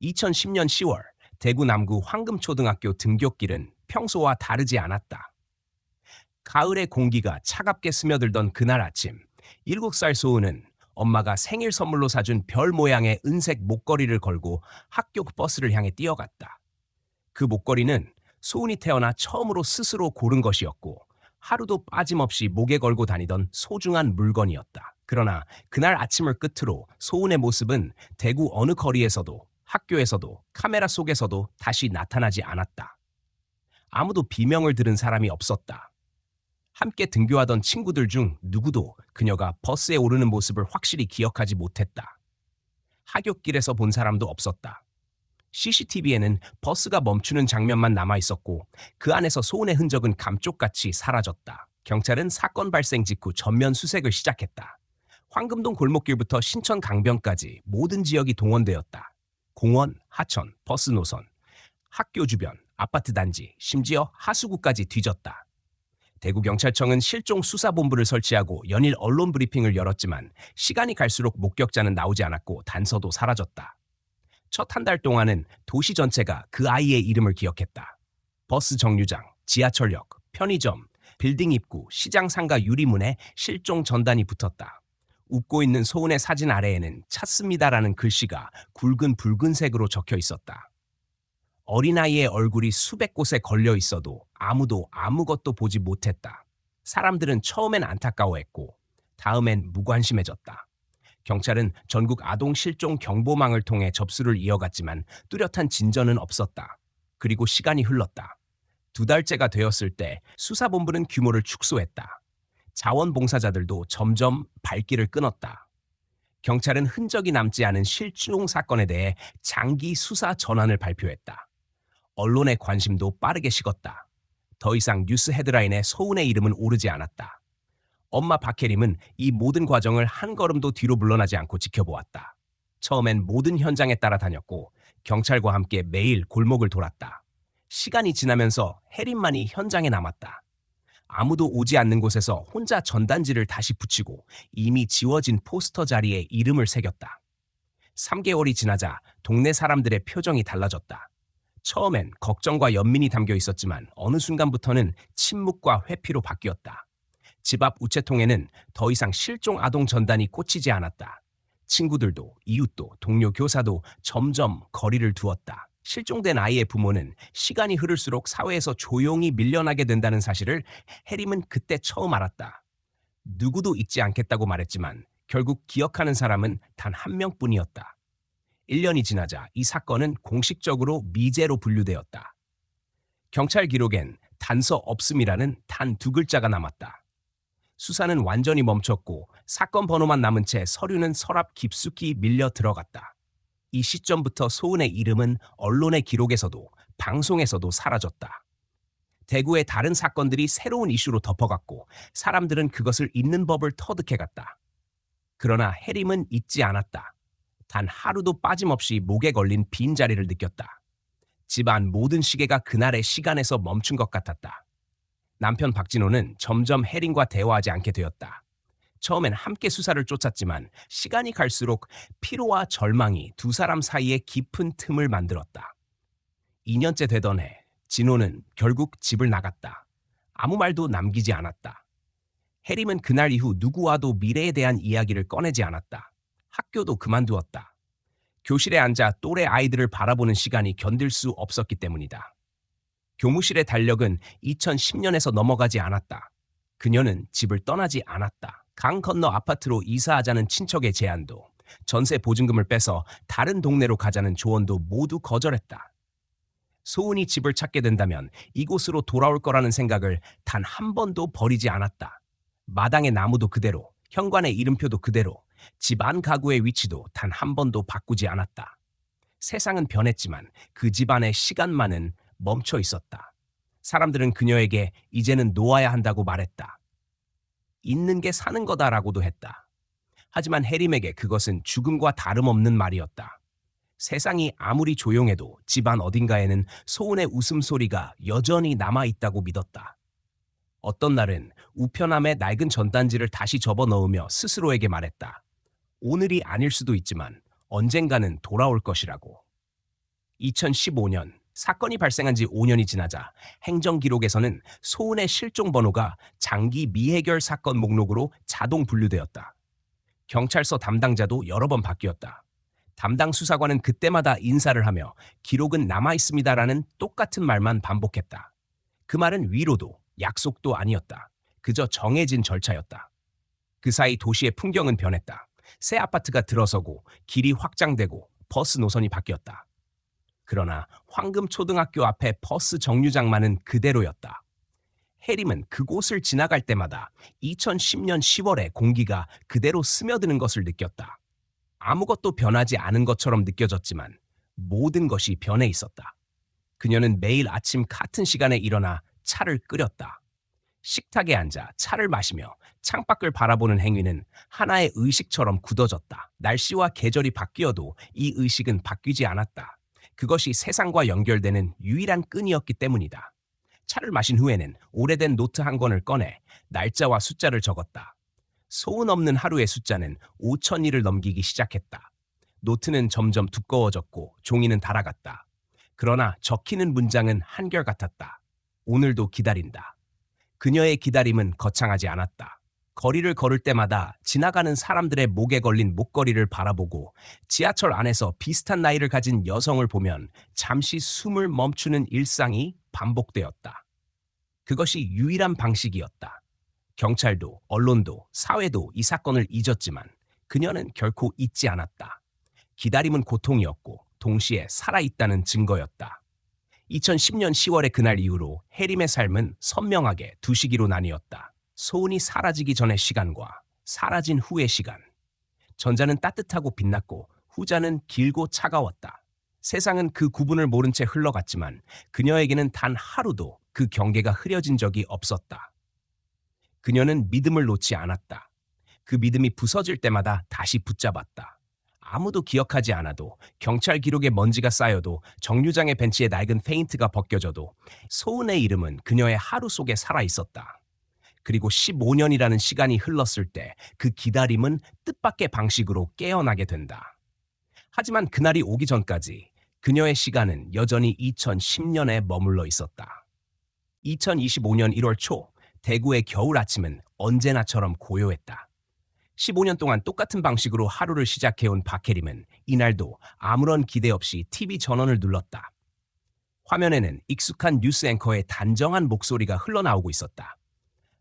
2010년 10월 대구 남구 황금초등학교 등굣길은 평소와 다르지 않았다. 가을의 공기가 차갑게 스며들던 그날 아침, 7살 소은은 엄마가 생일 선물로 사준 별 모양의 은색 목걸이를 걸고 학교 버스를 향해 뛰어갔다. 그 목걸이는 소은이 태어나 처음으로 스스로 고른 것이었고 하루도 빠짐없이 목에 걸고 다니던 소중한 물건이었다. 그러나 그날 아침을 끝으로 소은의 모습은 대구 어느 거리에서도 학교에서도 카메라 속에서도 다시 나타나지 않았다. 아무도 비명을 들은 사람이 없었다. 함께 등교하던 친구들 중 누구도 그녀가 버스에 오르는 모습을 확실히 기억하지 못했다. 하굣길에서 본 사람도 없었다. CCTV에는 버스가 멈추는 장면만 남아 있었고 그 안에서 소은의 흔적은 감쪽같이 사라졌다. 경찰은 사건 발생 직후 전면 수색을 시작했다. 황금동 골목길부터 신천 강변까지 모든 지역이 동원되었다. 공원, 하천, 버스 노선, 학교 주변, 아파트 단지, 심지어 하수구까지 뒤졌다. 대구경찰청은 실종수사본부를 설치하고 연일 언론 브리핑을 열었지만 시간이 갈수록 목격자는 나오지 않았고 단서도 사라졌다. 첫 한 달 동안은 도시 전체가 그 아이의 이름을 기억했다. 버스 정류장, 지하철역, 편의점, 빌딩 입구, 시장 상가 유리문에 실종 전단이 붙었다. 웃고 있는 소은의 사진 아래에는 찾습니다라는 글씨가 굵은 붉은색으로 적혀 있었다. 어린아이의 얼굴이 수백 곳에 걸려 있어도 아무도 아무것도 보지 못했다. 사람들은 처음엔 안타까워했고 다음엔 무관심해졌다. 경찰은 전국 아동 실종 경보망을 통해 접수를 이어갔지만 뚜렷한 진전은 없었다. 그리고 시간이 흘렀다. 2달째가 되었을 때 수사본부는 규모를 축소했다. 자원봉사자들도 점점 발길을 끊었다. 경찰은 흔적이 남지 않은 실종 사건에 대해 장기 수사 전환을 발표했다. 언론의 관심도 빠르게 식었다. 더 이상 뉴스 헤드라인에 소은의 이름은 오르지 않았다. 엄마 박혜림은 이 모든 과정을 한 걸음도 뒤로 물러나지 않고 지켜보았다. 처음엔 모든 현장에 따라다녔고 경찰과 함께 매일 골목을 돌았다. 시간이 지나면서 혜림만이 현장에 남았다. 아무도 오지 않는 곳에서 혼자 전단지를 다시 붙이고 이미 지워진 포스터 자리에 이름을 새겼다. 3개월이 지나자 동네 사람들의 표정이 달라졌다. 처음엔 걱정과 연민이 담겨 있었지만 어느 순간부터는 침묵과 회피로 바뀌었다. 집 앞 우체통에는 더 이상 실종 아동 전단이 꽂히지 않았다. 친구들도 이웃도 동료 교사도 점점 거리를 두었다. 실종된 아이의 부모는 시간이 흐를수록 사회에서 조용히 밀려나게 된다는 사실을 혜림은 그때 처음 알았다. 누구도 잊지 않겠다고 말했지만 결국 기억하는 사람은 단 한 명뿐이었다. 1년이 지나자 이 사건은 공식적으로 미제로 분류되었다. 경찰 기록엔 단서 없음이라는 단 2글자가 남았다. 수사는 완전히 멈췄고 사건 번호만 남은 채 서류는 서랍 깊숙이 밀려 들어갔다. 이 시점부터 소은의 이름은 언론의 기록에서도 방송에서도 사라졌다. 대구의 다른 사건들이 새로운 이슈로 덮어갔고 사람들은 그것을 잊는 법을 터득해갔다. 그러나 혜림은 잊지 않았다. 단 하루도 빠짐없이 목에 걸린 빈자리를 느꼈다. 집안 모든 시계가 그날의 시간에서 멈춘 것 같았다. 남편 박진호는 점점 혜림과 대화하지 않게 되었다. 처음엔 함께 수사를 쫓았지만 시간이 갈수록 피로와 절망이 두 사람 사이에 깊은 틈을 만들었다. 2년째 되던 해, 진호는 결국 집을 나갔다. 아무 말도 남기지 않았다. 혜림은 그날 이후 누구와도 미래에 대한 이야기를 꺼내지 않았다. 학교도 그만두었다. 교실에 앉아 또래 아이들을 바라보는 시간이 견딜 수 없었기 때문이다. 교무실의 달력은 2010년에서 넘어가지 않았다. 그녀는 집을 떠나지 않았다. 강 건너 아파트로 이사하자는 친척의 제안도, 전세 보증금을 빼서 다른 동네로 가자는 조언도 모두 거절했다. 소은이 집을 찾게 된다면 이곳으로 돌아올 거라는 생각을 단 한 번도 버리지 않았다. 마당의 나무도 그대로, 현관의 이름표도 그대로, 집 안 가구의 위치도 단 한 번도 바꾸지 않았다. 세상은 변했지만 그 집안의 시간만은 멈춰 있었다. 사람들은 그녀에게 이제는 놓아야 한다고 말했다. 있는 게 사는 거다라고도 했다. 하지만 혜림에게 그것은 죽음과 다름없는 말이었다. 세상이 아무리 조용해도 집안 어딘가에는 소은의 웃음소리가 여전히 남아있다고 믿었다. 어떤 날은 우편함에 낡은 전단지를 다시 접어넣으며 스스로에게 말했다. 오늘이 아닐 수도 있지만 언젠가는 돌아올 것이라고. 2015년 사건이 발생한 지 5년이 지나자 행정기록에서는 소은의 실종 번호가 장기 미해결 사건 목록으로 자동 분류되었다. 경찰서 담당자도 여러 번 바뀌었다. 담당 수사관은 그때마다 인사를 하며 기록은 남아있습니다라는 똑같은 말만 반복했다. 그 말은 위로도 약속도 아니었다. 그저 정해진 절차였다. 그 사이 도시의 풍경은 변했다. 새 아파트가 들어서고 길이 확장되고 버스 노선이 바뀌었다. 그러나 황금초등학교 앞에 버스 정류장만은 그대로였다. 해림은 그곳을 지나갈 때마다 2010년 10월의 공기가 그대로 스며드는 것을 느꼈다. 아무것도 변하지 않은 것처럼 느껴졌지만 모든 것이 변해 있었다. 그녀는 매일 아침 같은 시간에 일어나 차를 끓였다. 식탁에 앉아 차를 마시며 창밖을 바라보는 행위는 하나의 의식처럼 굳어졌다. 날씨와 계절이 바뀌어도 이 의식은 바뀌지 않았다. 그것이 세상과 연결되는 유일한 끈이었기 때문이다. 차를 마신 후에는 오래된 노트 한 권을 꺼내 날짜와 숫자를 적었다. 소은 없는 하루의 숫자는 5,001을 넘기기 시작했다. 노트는 점점 두꺼워졌고 종이는 닳아갔다. 그러나 적히는 문장은 한결같았다. 오늘도 기다린다. 그녀의 기다림은 거창하지 않았다. 거리를 걸을 때마다 지나가는 사람들의 목에 걸린 목걸이를 바라보고 지하철 안에서 비슷한 나이를 가진 여성을 보면 잠시 숨을 멈추는 일상이 반복되었다. 그것이 유일한 방식이었다. 경찰도 언론도 사회도 이 사건을 잊었지만 그녀는 결코 잊지 않았다. 기다림은 고통이었고 동시에 살아있다는 증거였다. 2010년 10월의 그날 이후로 해림의 삶은 선명하게 두 시기로 나뉘었다. 소은이 사라지기 전의 시간과 사라진 후의 시간. 전자는 따뜻하고 빛났고 후자는 길고 차가웠다. 세상은 그 구분을 모른 채 흘러갔지만 그녀에게는 단 하루도 그 경계가 흐려진 적이 없었다. 그녀는 믿음을 놓지 않았다. 그 믿음이 부서질 때마다 다시 붙잡았다. 아무도 기억하지 않아도 경찰 기록에 먼지가 쌓여도 정류장의 벤치에 낡은 페인트가 벗겨져도 소은의 이름은 그녀의 하루 속에 살아있었다. 그리고 15년이라는 시간이 흘렀을 때 그 기다림은 뜻밖의 방식으로 깨어나게 된다. 하지만 그날이 오기 전까지 그녀의 시간은 여전히 2010년에 머물러 있었다. 2025년 1월 초 대구의 겨울 아침은 언제나처럼 고요했다. 15년 동안 똑같은 방식으로 하루를 시작해온 박해림은 이날도 아무런 기대 없이 TV 전원을 눌렀다. 화면에는 익숙한 뉴스 앵커의 단정한 목소리가 흘러나오고 있었다.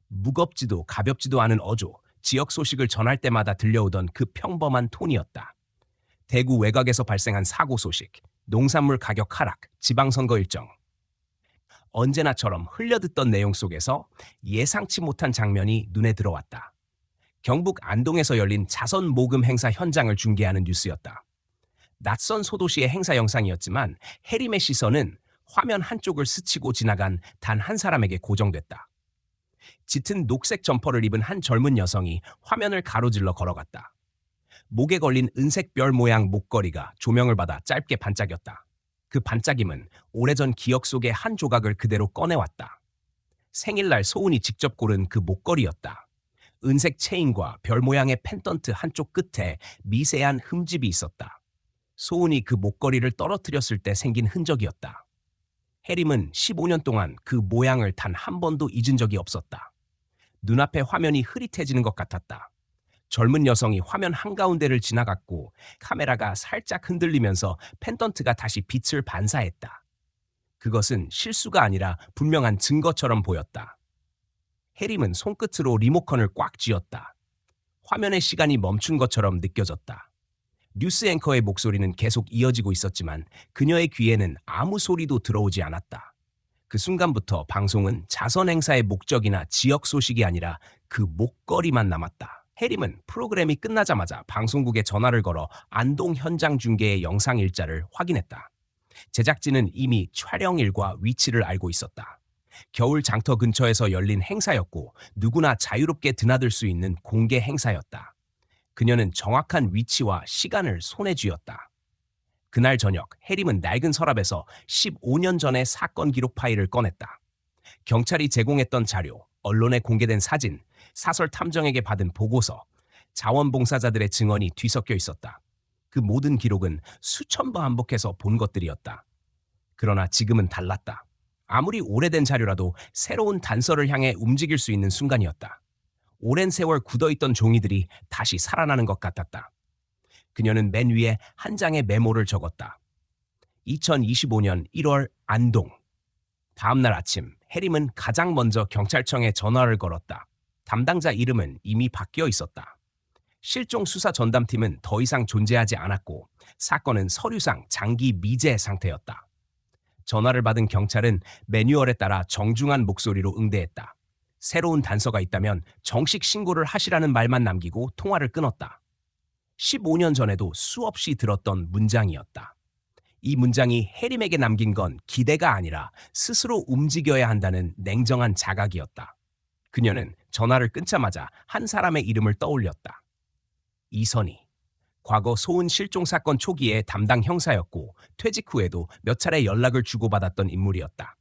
무겁지도 가볍지도 않은 어조, 지역 소식을 전할 때마다 들려오던 그 평범한 톤이었다. 대구 외곽에서 발생한 사고 소식, 농산물 가격 하락, 지방선거 일정. 언제나처럼 흘려듣던 내용 속에서 예상치 못한 장면이 눈에 들어왔다. 경북 안동에서 열린 자선 모금 행사 현장을 중계하는 뉴스였다. 낯선 소도시의 행사 영상이었지만 해림의 시선은 화면 한쪽을 스치고 지나간 단 한 사람에게 고정됐다. 짙은 녹색 점퍼를 입은 한 젊은 여성이 화면을 가로질러 걸어갔다. 목에 걸린 은색 별 모양 목걸이가 조명을 받아 짧게 반짝였다. 그 반짝임은 오래전 기억 속의 한 조각을 그대로 꺼내왔다. 생일날 소은이 직접 고른 그 목걸이였다. 은색 체인과 별 모양의 펜던트 한쪽 끝에 미세한 흠집이 있었다. 소은이 그 목걸이를 떨어뜨렸을 때 생긴 흔적이었다. 해림은 15년 동안 그 모양을 단 한 번도 잊은 적이 없었다. 눈앞에 화면이 흐릿해지는 것 같았다. 젊은 여성이 화면 한가운데를 지나갔고 카메라가 살짝 흔들리면서 펜던트가 다시 빛을 반사했다. 그것은 실수가 아니라 분명한 증거처럼 보였다. 해림은 손끝으로 리모컨을 꽉 쥐었다. 화면의 시간이 멈춘 것처럼 느껴졌다. 뉴스 앵커의 목소리는 계속 이어지고 있었지만 그녀의 귀에는 아무 소리도 들어오지 않았다. 그 순간부터 방송은 자선 행사의 목적이나 지역 소식이 아니라 그 목걸이만 남았다. 해림은 프로그램이 끝나자마자 방송국에 전화를 걸어 안동 현장 중계의 영상 일자를 확인했다. 제작진은 이미 촬영일과 위치를 알고 있었다. 겨울 장터 근처에서 열린 행사였고 누구나 자유롭게 드나들 수 있는 공개 행사였다. 그녀는 정확한 위치와 시간을 손에 쥐었다. 그날 저녁 해림은 낡은 서랍에서 15년 전의 사건 기록 파일을 꺼냈다. 경찰이 제공했던 자료, 언론에 공개된 사진, 사설 탐정에게 받은 보고서, 자원봉사자들의 증언이 뒤섞여 있었다. 그 모든 기록은 수천 번 반복해서 본 것들이었다. 그러나 지금은 달랐다. 아무리 오래된 자료라도 새로운 단서를 향해 움직일 수 있는 순간이었다. 오랜 세월 굳어있던 종이들이 다시 살아나는 것 같았다. 그녀는 맨 위에 한 장의 메모를 적었다. 2025년 1월 안동. 다음 날 아침 해림은 가장 먼저 경찰청에 전화를 걸었다. 담당자 이름은 이미 바뀌어 있었다. 실종 수사 전담팀은 더 이상 존재하지 않았고 사건은 서류상 장기 미제 상태였다. 전화를 받은 경찰은 매뉴얼에 따라 정중한 목소리로 응대했다. 새로운 단서가 있다면 정식 신고를 하시라는 말만 남기고 통화를 끊었다. 15년 전에도 수없이 들었던 문장이었다. 이 문장이 해림에게 남긴 건 기대가 아니라 스스로 움직여야 한다는 냉정한 자각이었다. 그녀는 전화를 끊자마자 한 사람의 이름을 떠올렸다. 이선희. 과거 소은 실종 사건 초기에 담당 형사였고 퇴직 후에도 몇 차례 연락을 주고받았던 인물이었다.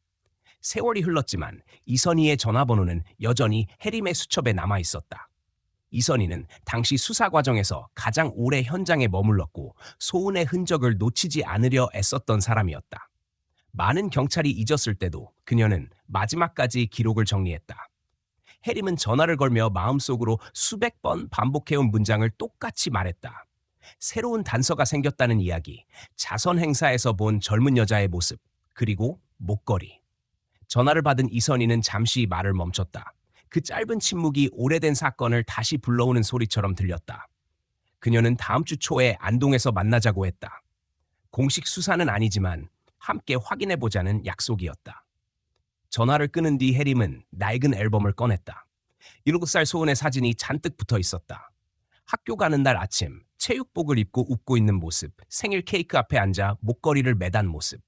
세월이 흘렀지만 이선희의 전화번호는 여전히 해림의 수첩에 남아 있었다. 이선희는 당시 수사 과정에서 가장 오래 현장에 머물렀고 소은의 흔적을 놓치지 않으려 애썼던 사람이었다. 많은 경찰이 잊었을 때도 그녀는 마지막까지 기록을 정리했다. 해림은 전화를 걸며 마음속으로 수백 번 반복해온 문장을 똑같이 말했다. 새로운 단서가 생겼다는 이야기, 자선 행사에서 본 젊은 여자의 모습, 그리고 목걸이. 전화를 받은 이선희는 잠시 말을 멈췄다. 그 짧은 침묵이 오래된 사건을 다시 불러오는 소리처럼 들렸다. 그녀는 다음 주 초에 안동에서 만나자고 했다. 공식 수사는 아니지만 함께 확인해보자는 약속이었다. 전화를 끊은 뒤 해림은 낡은 앨범을 꺼냈다. 7살 소은의 사진이 잔뜩 붙어 있었다. 학교 가는 날 아침, 체육복을 입고 웃고 있는 모습, 생일 케이크 앞에 앉아 목걸이를 매단 모습.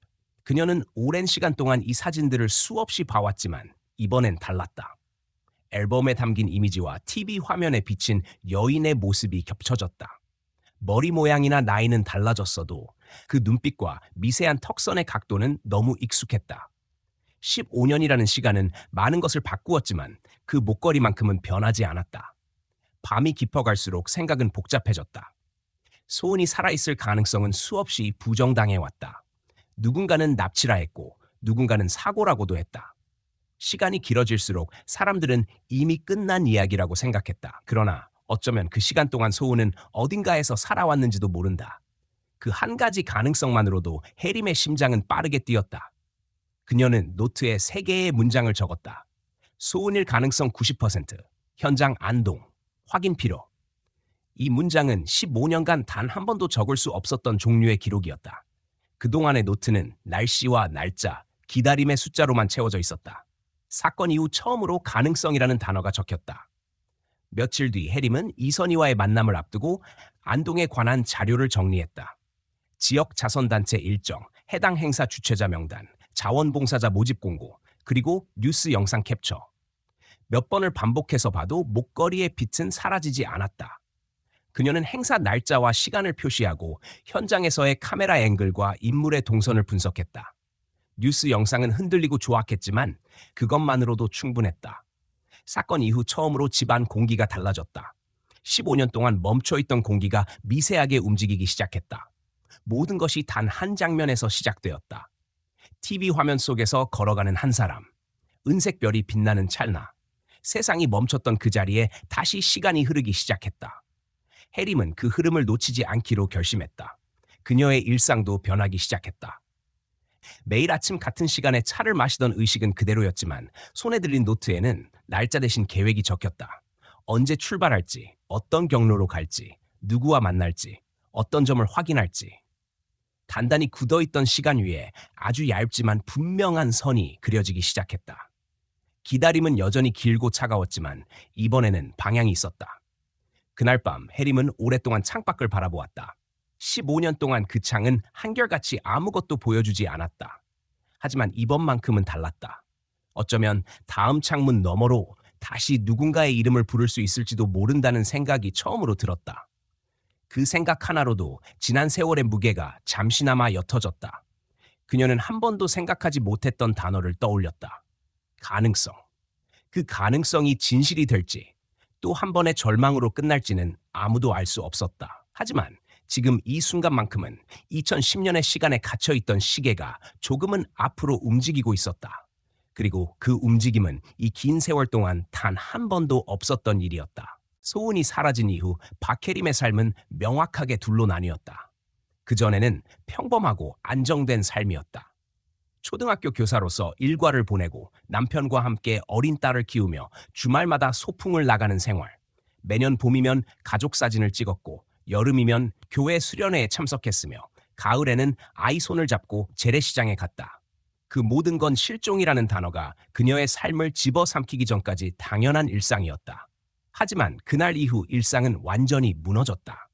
그녀는 오랜 시간 동안 이 사진들을 수없이 봐왔지만 이번엔 달랐다. 앨범에 담긴 이미지와 TV 화면에 비친 여인의 모습이 겹쳐졌다. 머리 모양이나 나이는 달라졌어도 그 눈빛과 미세한 턱선의 각도는 너무 익숙했다. 15년이라는 시간은 많은 것을 바꾸었지만 그 목걸이만큼은 변하지 않았다. 밤이 깊어갈수록 생각은 복잡해졌다. 소은이 살아있을 가능성은 수없이 부정당해왔다. 누군가는 납치라 했고 누군가는 사고라고도 했다. 시간이 길어질수록 사람들은 이미 끝난 이야기라고 생각했다. 그러나 어쩌면 그 시간 동안 소은은 어딘가에서 살아왔는지도 모른다. 그 한 가지 가능성만으로도 해림의 심장은 빠르게 뛰었다. 그녀는 노트에 3개의 문장을 적었다. 소은일 가능성 90%, 현장 안동, 확인 필요. 이 문장은 15년간 단 한 번도 적을 수 없었던 종류의 기록이었다. 그동안의 노트는 날씨와 날짜, 기다림의 숫자로만 채워져 있었다. 사건 이후 처음으로 가능성이라는 단어가 적혔다. 며칠 뒤 해림은 이선희와의 만남을 앞두고 안동에 관한 자료를 정리했다. 지역 자선단체 일정, 해당 행사 주최자 명단, 자원봉사자 모집 공고, 그리고 뉴스 영상 캡처. 몇 번을 반복해서 봐도 목걸이의 빛은 사라지지 않았다. 그녀는 행사 날짜와 시간을 표시하고 현장에서의 카메라 앵글과 인물의 동선을 분석했다. 뉴스 영상은 흔들리고 조악했지만 그것만으로도 충분했다. 사건 이후 처음으로 집안 공기가 달라졌다. 15년 동안 멈춰있던 공기가 미세하게 움직이기 시작했다. 모든 것이 단 한 장면에서 시작되었다. TV 화면 속에서 걸어가는 한 사람, 은색 별이 빛나는 찰나, 세상이 멈췄던 그 자리에 다시 시간이 흐르기 시작했다. 해림은 그 흐름을 놓치지 않기로 결심했다. 그녀의 일상도 변하기 시작했다. 매일 아침 같은 시간에 차를 마시던 의식은 그대로였지만 손에 들린 노트에는 날짜 대신 계획이 적혔다. 언제 출발할지, 어떤 경로로 갈지, 누구와 만날지, 어떤 점을 확인할지. 단단히 굳어있던 시간 위에 아주 얇지만 분명한 선이 그려지기 시작했다. 기다림은 여전히 길고 차가웠지만 이번에는 방향이 있었다. 그날 밤 해림은 오랫동안 창밖을 바라보았다. 15년 동안 그 창은 한결같이 아무것도 보여주지 않았다. 하지만 이번만큼은 달랐다. 어쩌면 다음 창문 너머로 다시 누군가의 이름을 부를 수 있을지도 모른다는 생각이 처음으로 들었다. 그 생각 하나로도 지난 세월의 무게가 잠시나마 옅어졌다. 그녀는 한 번도 생각하지 못했던 단어를 떠올렸다. 가능성. 그 가능성이 진실이 될지 또 한 번의 절망으로 끝날지는 아무도 알 수 없었다. 하지만 지금 이 순간만큼은 2010년의 시간에 갇혀있던 시계가 조금은 앞으로 움직이고 있었다. 그리고 그 움직임은 이 긴 세월 동안 단 한 번도 없었던 일이었다. 소은이 사라진 이후 박혜림의 삶은 명확하게 둘로 나뉘었다. 그전에는 평범하고 안정된 삶이었다. 초등학교 교사로서 일과를 보내고 남편과 함께 어린 딸을 키우며 주말마다 소풍을 나가는 생활. 매년 봄이면 가족 사진을 찍었고 여름이면 교회 수련회에 참석했으며 가을에는 아이 손을 잡고 재래시장에 갔다. 그 모든 건 실종이라는 단어가 그녀의 삶을 집어삼키기 전까지 당연한 일상이었다. 하지만 그날 이후 일상은 완전히 무너졌다.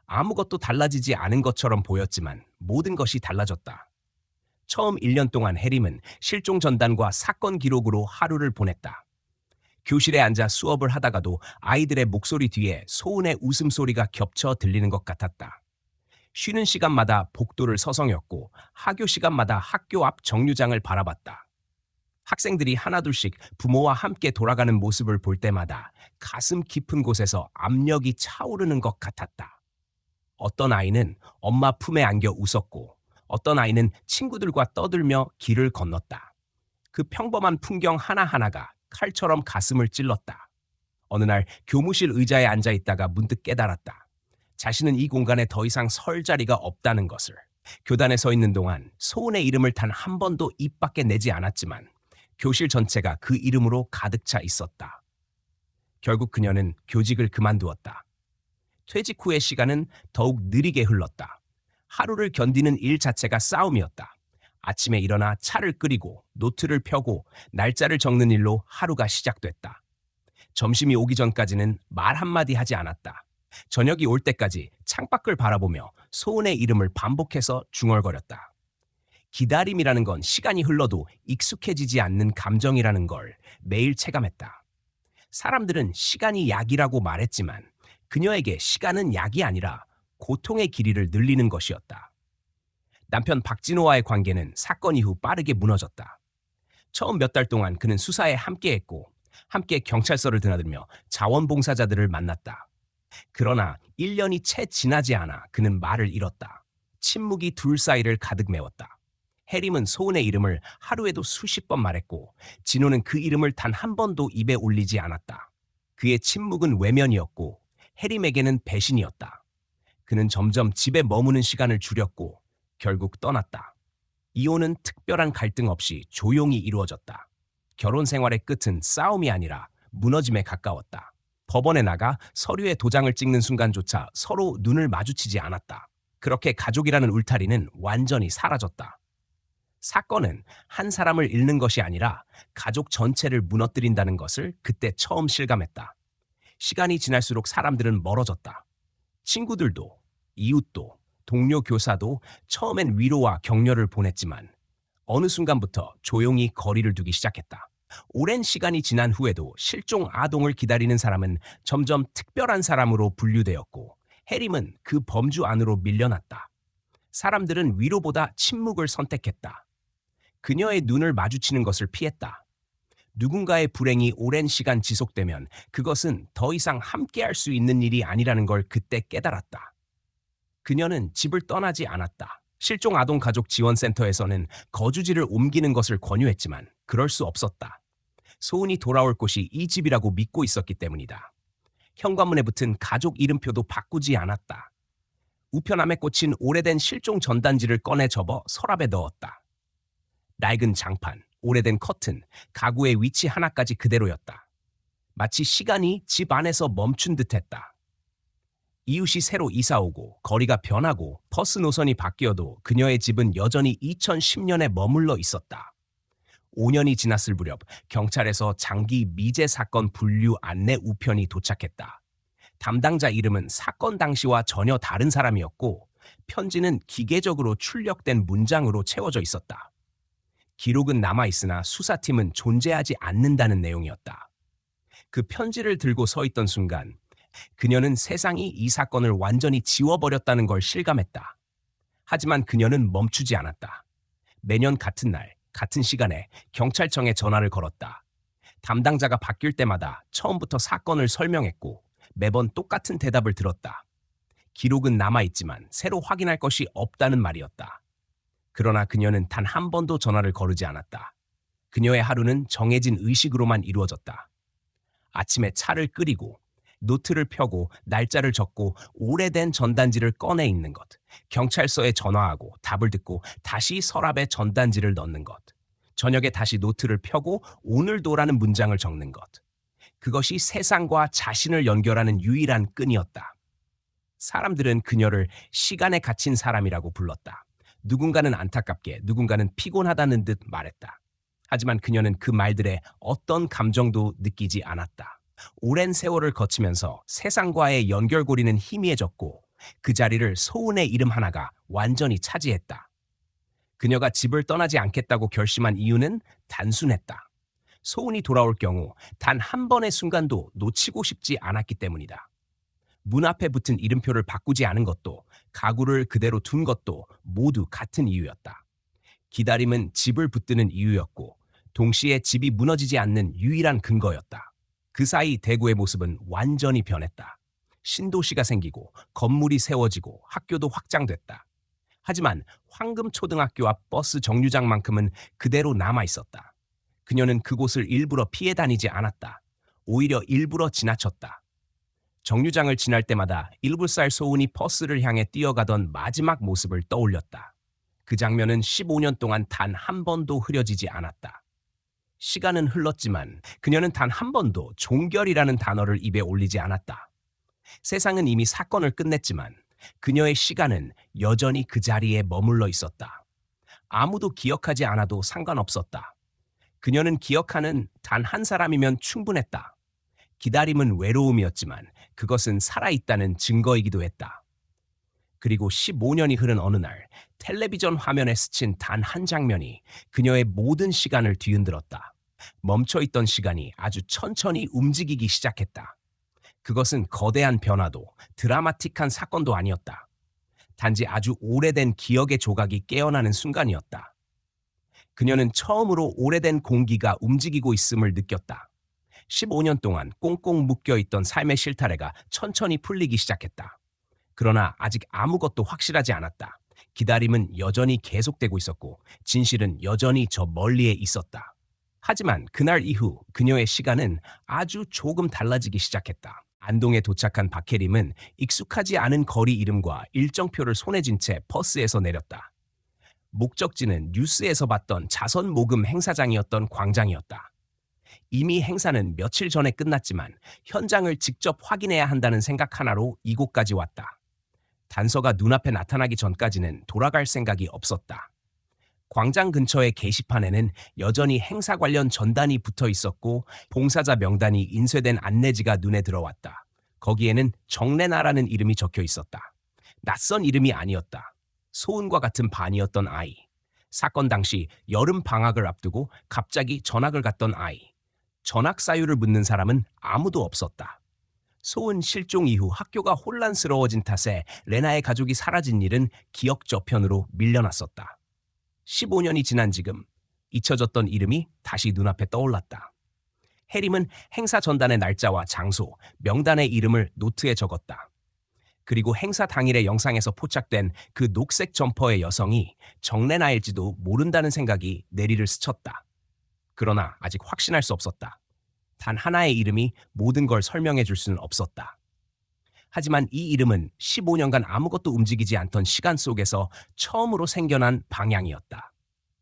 아무것도 달라지지 않은 것처럼 보였지만 모든 것이 달라졌다. 처음 1년 동안 혜림은 실종 전단과 사건 기록으로 하루를 보냈다. 교실에 앉아 수업을 하다가도 아이들의 목소리 뒤에 소은의 웃음소리가 겹쳐 들리는 것 같았다. 쉬는 시간마다 복도를 서성였고 하교 시간마다 학교 앞 정류장을 바라봤다. 학생들이 하나둘씩 부모와 함께 돌아가는 모습을 볼 때마다 가슴 깊은 곳에서 압력이 차오르는 것 같았다. 어떤 아이는 엄마 품에 안겨 웃었고 어떤 아이는 친구들과 떠들며 길을 건넜다. 그 평범한 풍경 하나하나가 칼처럼 가슴을 찔렀다. 어느 날 교무실 의자에 앉아 있다가 문득 깨달았다. 자신은 이 공간에 더 이상 설 자리가 없다는 것을. 교단에 서 있는 동안 소은의 이름을 단 한 번도 입 밖에 내지 않았지만 교실 전체가 그 이름으로 가득 차 있었다. 결국 그녀는 교직을 그만두었다. 퇴직 후의 시간은 더욱 느리게 흘렀다. 하루를 견디는 일 자체가 싸움이었다. 아침에 일어나 차를 끓이고 노트를 펴고 날짜를 적는 일로 하루가 시작됐다. 점심이 오기 전까지는 말 한마디 하지 않았다. 저녁이 올 때까지 창밖을 바라보며 소은의 이름을 반복해서 중얼거렸다. 기다림이라는 건 시간이 흘러도 익숙해지지 않는 감정이라는 걸 매일 체감했다. 사람들은 시간이 약이라고 말했지만 그녀에게 시간은 약이 아니라 고통의 길이를 늘리는 것이었다. 남편 박진호와의 관계는 사건 이후 빠르게 무너졌다. 처음 몇 달 동안 그는 수사에 함께했고 함께 경찰서를 드나들며 자원봉사자들을 만났다. 그러나 1년이 채 지나지 않아 그는 말을 잃었다. 침묵이 둘 사이를 가득 메웠다. 혜림은 소은의 이름을 하루에도 수십 번 말했고 진호는 그 이름을 단 한 번도 입에 올리지 않았다. 그의 침묵은 외면이었고 혜림에게는 배신이었다. 그는 점점 집에 머무는 시간을 줄였고 결국 떠났다. 이혼은 특별한 갈등 없이 조용히 이루어졌다. 결혼 생활의 끝은 싸움이 아니라 무너짐에 가까웠다. 법원에 나가 서류에 도장을 찍는 순간조차 서로 눈을 마주치지 않았다. 그렇게 가족이라는 울타리는 완전히 사라졌다. 사건은 한 사람을 잃는 것이 아니라 가족 전체를 무너뜨린다는 것을 그때 처음 실감했다. 시간이 지날수록 사람들은 멀어졌다. 친구들도, 이웃도, 동료 교사도 처음엔 위로와 격려를 보냈지만 어느 순간부터 조용히 거리를 두기 시작했다. 오랜 시간이 지난 후에도 실종 아동을 기다리는 사람은 점점 특별한 사람으로 분류되었고 혜림은 그 범주 안으로 밀려났다. 사람들은 위로보다 침묵을 선택했다. 그녀의 눈을 마주치는 것을 피했다. 누군가의 불행이 오랜 시간 지속되면 그것은 더 이상 함께할 수 있는 일이 아니라는 걸 그때 깨달았다. 그녀는 집을 떠나지 않았다. 실종 아동 가족 지원센터에서는 거주지를 옮기는 것을 권유했지만 그럴 수 없었다. 소은이 돌아올 곳이 이 집이라고 믿고 있었기 때문이다. 현관문에 붙은 가족 이름표도 바꾸지 않았다. 우편함에 꽂힌 오래된 실종 전단지를 꺼내 접어 서랍에 넣었다. 낡은 장판, 오래된 커튼, 가구의 위치 하나까지 그대로였다. 마치 시간이 집 안에서 멈춘 듯했다. 이웃이 새로 이사오고 거리가 변하고 버스 노선이 바뀌어도 그녀의 집은 여전히 2010년에 머물러 있었다. 5년이 지났을 무렵 경찰에서 장기 미제 사건 분류 안내 우편이 도착했다. 담당자 이름은 사건 당시와 전혀 다른 사람이었고 편지는 기계적으로 출력된 문장으로 채워져 있었다. 기록은 남아있으나 수사팀은 존재하지 않는다는 내용이었다. 그 편지를 들고 서 있던 순간 그녀는 세상이 이 사건을 완전히 지워버렸다는 걸 실감했다. 하지만 그녀는 멈추지 않았다. 매년 같은 날, 같은 시간에 경찰청에 전화를 걸었다. 담당자가 바뀔 때마다 처음부터 사건을 설명했고 매번 똑같은 대답을 들었다. 기록은 남아있지만 새로 확인할 것이 없다는 말이었다. 그러나 그녀는 단 한 번도 전화를 거르지 않았다. 그녀의 하루는 정해진 의식으로만 이루어졌다. 아침에 차를 끓이고 노트를 펴고 날짜를 적고 오래된 전단지를 꺼내 읽는 것, 경찰서에 전화하고 답을 듣고 다시 서랍에 전단지를 넣는 것, 저녁에 다시 노트를 펴고 오늘도라는 문장을 적는 것. 그것이 세상과 자신을 연결하는 유일한 끈이었다. 사람들은 그녀를 시간에 갇힌 사람이라고 불렀다. 누군가는 안타깝게, 누군가는 피곤하다는 듯 말했다. 하지만 그녀는 그 말들에 어떤 감정도 느끼지 않았다. 오랜 세월을 거치면서 세상과의 연결고리는 희미해졌고 그 자리를 소은의 이름 하나가 완전히 차지했다. 그녀가 집을 떠나지 않겠다고 결심한 이유는 단순했다. 소은이 돌아올 경우 단 한 번의 순간도 놓치고 싶지 않았기 때문이다. 문 앞에 붙은 이름표를 바꾸지 않은 것도 가구를 그대로 둔 것도 모두 같은 이유였다. 기다림은 집을 붙드는 이유였고 동시에 집이 무너지지 않는 유일한 근거였다. 그 사이 대구의 모습은 완전히 변했다. 신도시가 생기고 건물이 세워지고 학교도 확장됐다. 하지만 황금초등학교 앞 버스 정류장만큼은 그대로 남아 있었다. 그녀는 그곳을 일부러 피해 다니지 않았다. 오히려 일부러 지나쳤다. 정류장을 지날 때마다 7살 소은이 버스를 향해 뛰어가던 마지막 모습을 떠올렸다. 그 장면은 15년 동안 단 한 번도 흐려지지 않았다. 시간은 흘렀지만 그녀는 단 한 번도 종결이라는 단어를 입에 올리지 않았다. 세상은 이미 사건을 끝냈지만 그녀의 시간은 여전히 그 자리에 머물러 있었다. 아무도 기억하지 않아도 상관없었다. 그녀는 기억하는 단 한 사람이면 충분했다. 기다림은 외로움이었지만 그것은 살아있다는 증거이기도 했다. 그리고 15년이 흐른 어느 날 텔레비전 화면에 스친 단 한 장면이 그녀의 모든 시간을 뒤흔들었다. 멈춰있던 시간이 아주 천천히 움직이기 시작했다. 그것은 거대한 변화도 드라마틱한 사건도 아니었다. 단지 아주 오래된 기억의 조각이 깨어나는 순간이었다. 그녀는 처음으로 오래된 공기가 움직이고 있음을 느꼈다. 15년 동안 꽁꽁 묶여있던 삶의 실타래가 천천히 풀리기 시작했다. 그러나 아직 아무것도 확실하지 않았다. 기다림은 여전히 계속되고 있었고 진실은 여전히 저 멀리에 있었다. 하지만 그날 이후 그녀의 시간은 아주 조금 달라지기 시작했다. 안동에 도착한 박혜림은 익숙하지 않은 거리 이름과 일정표를 손에 쥔 채 버스에서 내렸다. 목적지는 뉴스에서 봤던 자선 모금 행사장이었던 광장이었다. 이미 행사는 며칠 전에 끝났지만 현장을 직접 확인해야 한다는 생각 하나로 이곳까지 왔다. 단서가 눈앞에 나타나기 전까지는 돌아갈 생각이 없었다. 광장 근처의 게시판에는 여전히 행사 관련 전단이 붙어 있었고 봉사자 명단이 인쇄된 안내지가 눈에 들어왔다. 거기에는 정래나라는 이름이 적혀 있었다. 낯선 이름이 아니었다. 소은과 같은 반이었던 아이. 사건 당시 여름 방학을 앞두고 갑자기 전학을 갔던 아이. 전학 사유를 묻는 사람은 아무도 없었다. 소은 실종 이후 학교가 혼란스러워진 탓에 레나의 가족이 사라진 일은 기억 저편으로 밀려났었다. 15년이 지난 지금 잊혀졌던 이름이 다시 눈앞에 떠올랐다. 해림은 행사 전단의 날짜와 장소, 명단의 이름을 노트에 적었다. 그리고 행사 당일의 영상에서 포착된 그 녹색 점퍼의 여성이 정레나일지도 모른다는 생각이 내리를 스쳤다. 그러나 아직 확신할 수 없었다. 단 하나의 이름이 모든 걸 설명해 줄 수는 없었다. 하지만 이 이름은 15년간 아무것도 움직이지 않던 시간 속에서 처음으로 생겨난 방향이었다.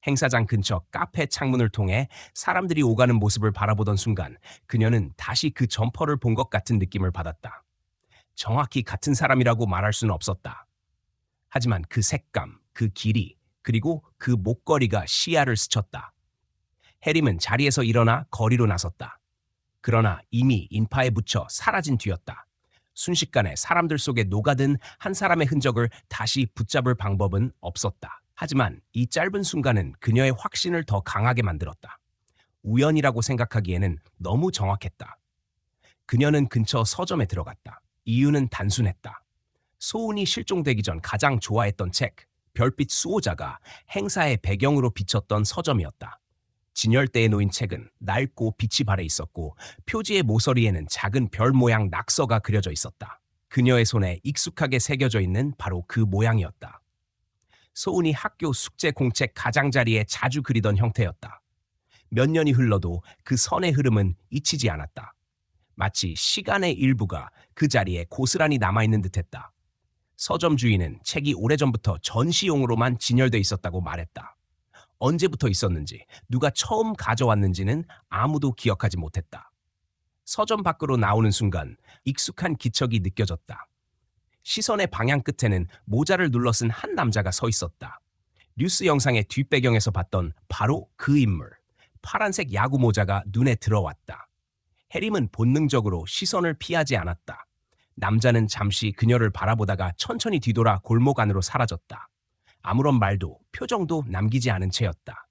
행사장 근처 카페 창문을 통해 사람들이 오가는 모습을 바라보던 순간 그녀는 다시 그 점퍼를 본 것 같은 느낌을 받았다. 정확히 같은 사람이라고 말할 수는 없었다. 하지만 그 색감, 그 길이, 그리고 그 목걸이가 시야를 스쳤다. 해림은 자리에서 일어나 거리로 나섰다. 그러나 이미 인파에 묻혀 사라진 뒤였다. 순식간에 사람들 속에 녹아든 한 사람의 흔적을 다시 붙잡을 방법은 없었다. 하지만 이 짧은 순간은 그녀의 확신을 더 강하게 만들었다. 우연이라고 생각하기에는 너무 정확했다. 그녀는 근처 서점에 들어갔다. 이유는 단순했다. 소은이 실종되기 전 가장 좋아했던 책, 별빛 수호자가 행사의 배경으로 비쳤던 서점이었다. 진열대에 놓인 책은 낡고 빛이 발해 있었고 표지의 모서리에는 작은 별 모양 낙서가 그려져 있었다. 그녀의 손에 익숙하게 새겨져 있는 바로 그 모양이었다. 소은이 학교 숙제 공책 가장자리에 자주 그리던 형태였다. 몇 년이 흘러도 그 선의 흐름은 잊히지 않았다. 마치 시간의 일부가 그 자리에 고스란히 남아있는 듯했다. 서점 주인은 책이 오래전부터 전시용으로만 진열돼 있었다고 말했다. 언제부터 있었는지, 누가 처음 가져왔는지는 아무도 기억하지 못했다. 서점 밖으로 나오는 순간 익숙한 기척이 느껴졌다. 시선의 방향 끝에는 모자를 눌러 쓴 한 남자가 서 있었다. 뉴스 영상의 뒷배경에서 봤던 바로 그 인물. 파란색 야구 모자가 눈에 들어왔다. 해림은 본능적으로 시선을 피하지 않았다. 남자는 잠시 그녀를 바라보다가 천천히 뒤돌아 골목 안으로 사라졌다. 아무런 말도 표정도 남기지 않은 채였다.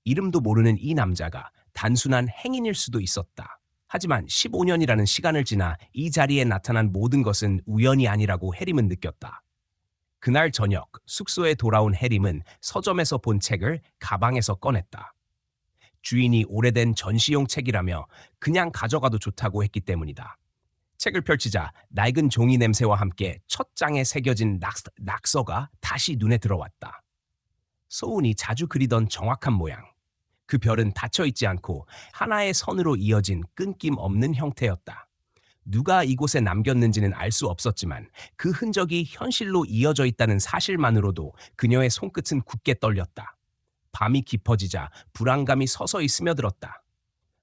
이름도 모르는 이 남자가 단순한 행인일 수도 있었다. 하지만 15년이라는 시간을 지나 이 자리에 나타난 모든 것은 우연이 아니라고 해림은 느꼈다. 그날 저녁 숙소에 돌아온 해림은 서점에서 본 책을 가방에서 꺼냈다. 주인이 오래된 전시용 책이라며 그냥 가져가도 좋다고 했기 때문이다. 책을 펼치자 낡은 종이 냄새와 함께 첫 장에 새겨진 낙서가 다시 눈에 들어왔다. 소은이 자주 그리던 정확한 모양. 그 별은 닫혀있지 않고 하나의 선으로 이어진 끊김 없는 형태였다. 누가 이곳에 남겼는지는 알 수 없었지만 그 흔적이 현실로 이어져 있다는 사실만으로도 그녀의 손끝은 굳게 떨렸다. 밤이 깊어지자 불안감이 서서히 스며들었다.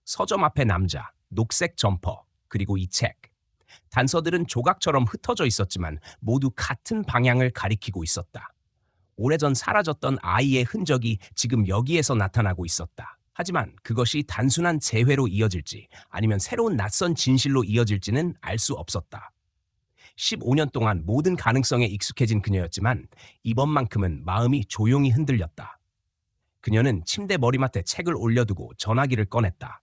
서점 앞에 남자, 녹색 점퍼, 그리고 이 책. 단서들은 조각처럼 흩어져 있었지만 모두 같은 방향을 가리키고 있었다. 오래전 사라졌던 아이의 흔적이 지금 여기에서 나타나고 있었다. 하지만 그것이 단순한 재회로 이어질지 아니면 새로운 낯선 진실로 이어질지는 알 수 없었다. 15년 동안 모든 가능성에 익숙해진 그녀였지만 이번만큼은 마음이 조용히 흔들렸다. 그녀는 침대 머리맡에 책을 올려두고 전화기를 꺼냈다.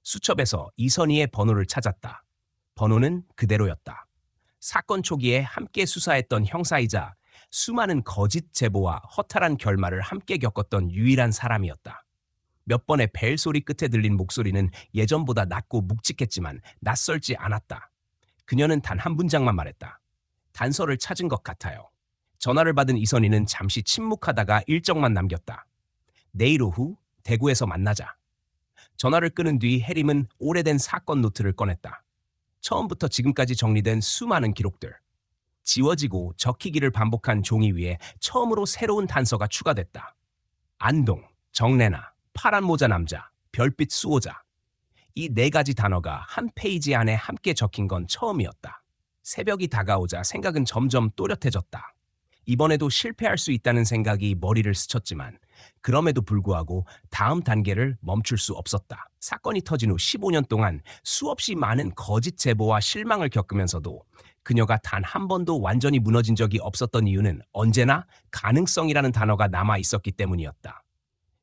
수첩에서 이선희의 번호를 찾았다. 번호는 그대로였다. 사건 초기에 함께 수사했던 형사이자 수많은 거짓 제보와 허탈한 결말을 함께 겪었던 유일한 사람이었다. 몇 번의 벨 소리 끝에 들린 목소리는 예전보다 낮고 묵직했지만 낯설지 않았다. 그녀는 단 한 문장만 말했다. 단서를 찾은 것 같아요. 전화를 받은 이선희는 잠시 침묵하다가 일정만 남겼다. 내일 오후 대구에서 만나자. 전화를 끊은 뒤 해림은 오래된 사건 노트를 꺼냈다. 처음부터 지금까지 정리된 수많은 기록들. 지워지고 적히기를 반복한 종이 위에 처음으로 새로운 단서가 추가됐다. 안동, 정래나, 파란 모자 남자, 별빛 수호자. 이 네 가지 단어가 한 페이지 안에 함께 적힌 건 처음이었다. 새벽이 다가오자 생각은 점점 또렷해졌다. 이번에도 실패할 수 있다는 생각이 머리를 스쳤지만 그럼에도 불구하고 다음 단계를 멈출 수 없었다. 사건이 터진 후 15년 동안 수없이 많은 거짓 제보와 실망을 겪으면서도 그녀가 단 한 번도 완전히 무너진 적이 없었던 이유는 언제나 가능성이라는 단어가 남아 있었기 때문이었다.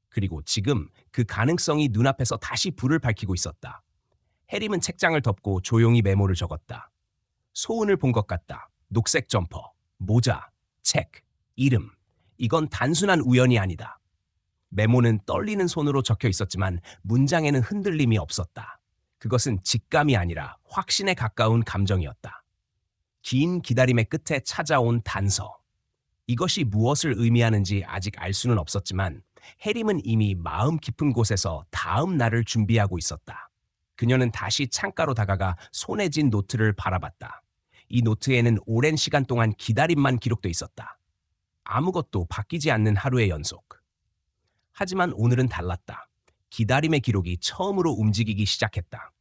그리고 지금 그 가능성이 눈앞에서 다시 불을 밝히고 있었다. 해림은 책장을 덮고 조용히 메모를 적었다. 소은을 본 것 같다. 녹색 점퍼, 모자, 책, 이름. 이건 단순한 우연이 아니다. 메모는 떨리는 손으로 적혀 있었지만 문장에는 흔들림이 없었다. 그것은 직감이 아니라 확신에 가까운 감정이었다. 긴 기다림의 끝에 찾아온 단서. 이것이 무엇을 의미하는지 아직 알 수는 없었지만 해림은 이미 마음 깊은 곳에서 다음 날을 준비하고 있었다. 그녀는 다시 창가로 다가가 손에 쥔 노트를 바라봤다. 이 노트에는 오랜 시간 동안 기다림만 기록돼 있었다. 아무것도 바뀌지 않는 하루의 연속. 하지만 오늘은 달랐다. 기다림의 기록이 처음으로 움직이기 시작했다.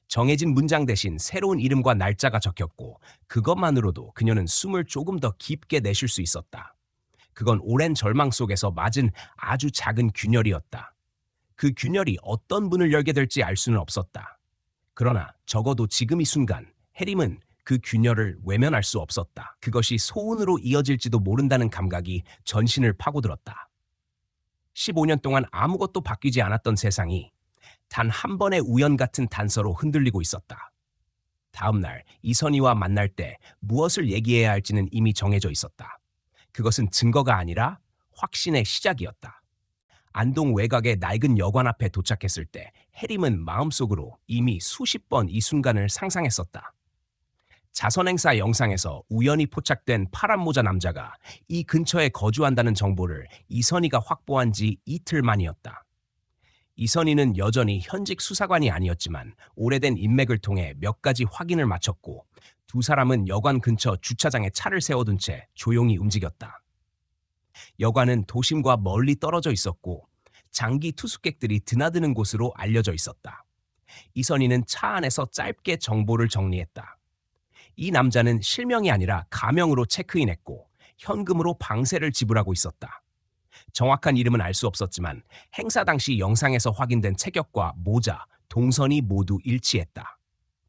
정해진 문장 대신 새로운 이름과 날짜가 적혔고 그것만으로도 그녀는 숨을 조금 더 깊게 내쉴 수 있었다. 그건 오랜 절망 속에서 맞은 아주 작은 균열이었다. 그 균열이 어떤 문을 열게 될지 알 수는 없었다. 그러나 적어도 지금 이 순간 해림은 그 균열을 외면할 수 없었다. 그것이 소운으로 이어질지도 모른다는 감각이 전신을 파고들었다. 15년 동안 아무것도 바뀌지 않았던 세상이 단 한 번의 우연 같은 단서로 흔들리고 있었다. 다음 날 이선희와 만날 때 무엇을 얘기해야 할지는 이미 정해져 있었다. 그것은 증거가 아니라 확신의 시작이었다. 안동 외곽의 낡은 여관 앞에 도착했을 때 해림은 마음속으로 이미 수십 번 이 순간을 상상했었다. 자선행사 영상에서 우연히 포착된 파란 모자 남자가 이 근처에 거주한다는 정보를 이선희가 확보한 지 이틀 만이었다. 이선희는 여전히 현직 수사관이 아니었지만 오래된 인맥을 통해 몇 가지 확인을 마쳤고 두 사람은 여관 근처 주차장에 차를 세워둔 채 조용히 움직였다. 여관은 도심과 멀리 떨어져 있었고 장기 투숙객들이 드나드는 곳으로 알려져 있었다. 이선희는 차 안에서 짧게 정보를 정리했다. 이 남자는 실명이 아니라 가명으로 체크인했고 현금으로 방세를 지불하고 있었다. 정확한 이름은 알 수 없었지만 행사 당시 영상에서 확인된 체격과 모자, 동선이 모두 일치했다.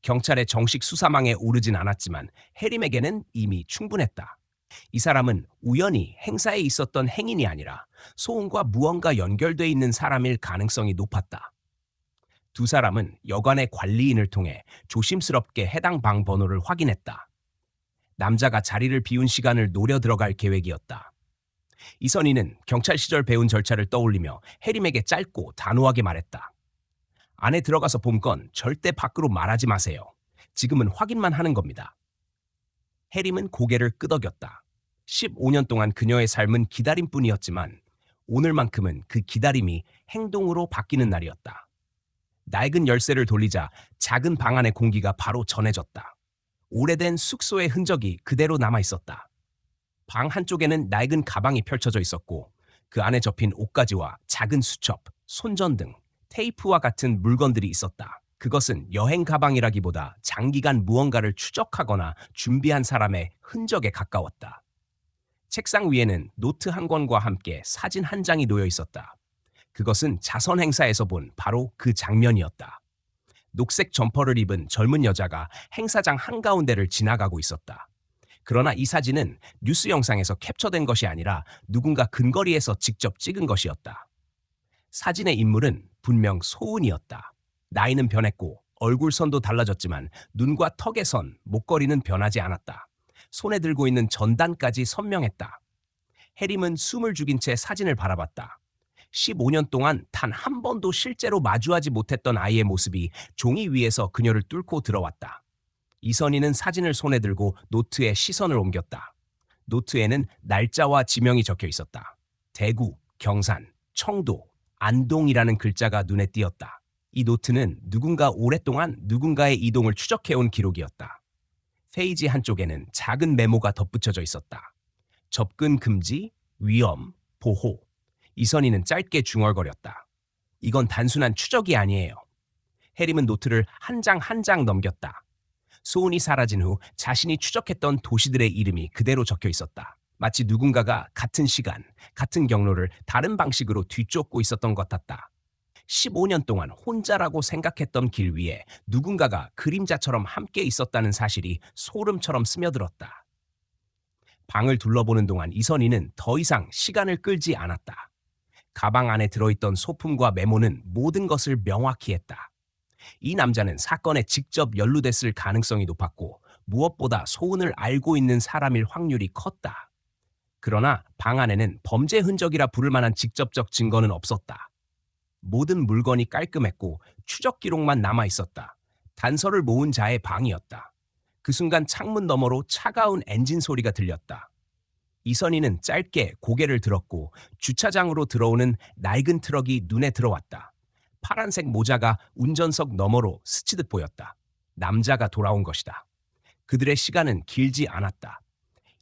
경찰의 정식 수사망에 오르진 않았지만 해림에게는 이미 충분했다. 이 사람은 우연히 행사에 있었던 행인이 아니라 소은과 무언가 연결돼 있는 사람일 가능성이 높았다. 두 사람은 여관의 관리인을 통해 조심스럽게 해당 방 번호를 확인했다. 남자가 자리를 비운 시간을 노려 들어갈 계획이었다. 이선희는 경찰 시절 배운 절차를 떠올리며 해림에게 짧고 단호하게 말했다. 안에 들어가서 본 건 절대 밖으로 말하지 마세요. 지금은 확인만 하는 겁니다. 해림은 고개를 끄덕였다. 15년 동안 그녀의 삶은 기다림뿐이었지만 오늘만큼은 그 기다림이 행동으로 바뀌는 날이었다. 낡은 열쇠를 돌리자 작은 방 안의 공기가 바로 전해졌다. 오래된 숙소의 흔적이 그대로 남아있었다. 방 한쪽에는 낡은 가방이 펼쳐져 있었고 그 안에 접힌 옷가지와 작은 수첩, 손전등, 테이프와 같은 물건들이 있었다. 그것은 여행 가방이라기보다 장기간 무언가를 추적하거나 준비한 사람의 흔적에 가까웠다. 책상 위에는 노트 한 권과 함께 사진 한 장이 놓여 있었다. 그것은 자선 행사에서 본 바로 그 장면이었다. 녹색 점퍼를 입은 젊은 여자가 행사장 한가운데를 지나가고 있었다. 그러나 이 사진은 뉴스 영상에서 캡처된 것이 아니라 누군가 근거리에서 직접 찍은 것이었다. 사진의 인물은 분명 소은이었다. 나이는 변했고 얼굴선도 달라졌지만 눈과 턱의 선, 목걸이는 변하지 않았다. 손에 들고 있는 전단까지 선명했다. 해림은 숨을 죽인 채 사진을 바라봤다. 15년 동안 단 한 번도 실제로 마주하지 못했던 아이의 모습이 종이 위에서 그녀를 뚫고 들어왔다. 이선희는 사진을 손에 들고 노트에 시선을 옮겼다. 노트에는 날짜와 지명이 적혀 있었다. 대구, 경산, 청도, 안동이라는 글자가 눈에 띄었다. 이 노트는 누군가 오랫동안 누군가의 이동을 추적해온 기록이었다. 페이지 한쪽에는 작은 메모가 덧붙여져 있었다. 접근 금지, 위험, 보호. 이선희는 짧게 중얼거렸다. 이건 단순한 추적이 아니에요. 해림은 노트를 한 장 한 장 넘겼다. 소은이 사라진 후 자신이 추적했던 도시들의 이름이 그대로 적혀 있었다. 마치 누군가가 같은 시간, 같은 경로를 다른 방식으로 뒤쫓고 있었던 것 같다. 15년 동안 혼자라고 생각했던 길 위에 누군가가 그림자처럼 함께 있었다는 사실이 소름처럼 스며들었다. 방을 둘러보는 동안 이선희는 더 이상 시간을 끌지 않았다. 가방 안에 들어있던 소품과 메모는 모든 것을 명확히 했다. 이 남자는 사건에 직접 연루됐을 가능성이 높았고 무엇보다 소은을 알고 있는 사람일 확률이 컸다. 그러나 방 안에는 범죄 흔적이라 부를 만한 직접적 증거는 없었다. 모든 물건이 깔끔했고 추적 기록만 남아 있었다. 단서를 모은 자의 방이었다. 그 순간 창문 너머로 차가운 엔진 소리가 들렸다. 이선희는 짧게 고개를 들었고 주차장으로 들어오는 낡은 트럭이 눈에 들어왔다. 파란색 모자가 운전석 너머로 스치듯 보였다. 남자가 돌아온 것이다. 그들의 시간은 길지 않았다.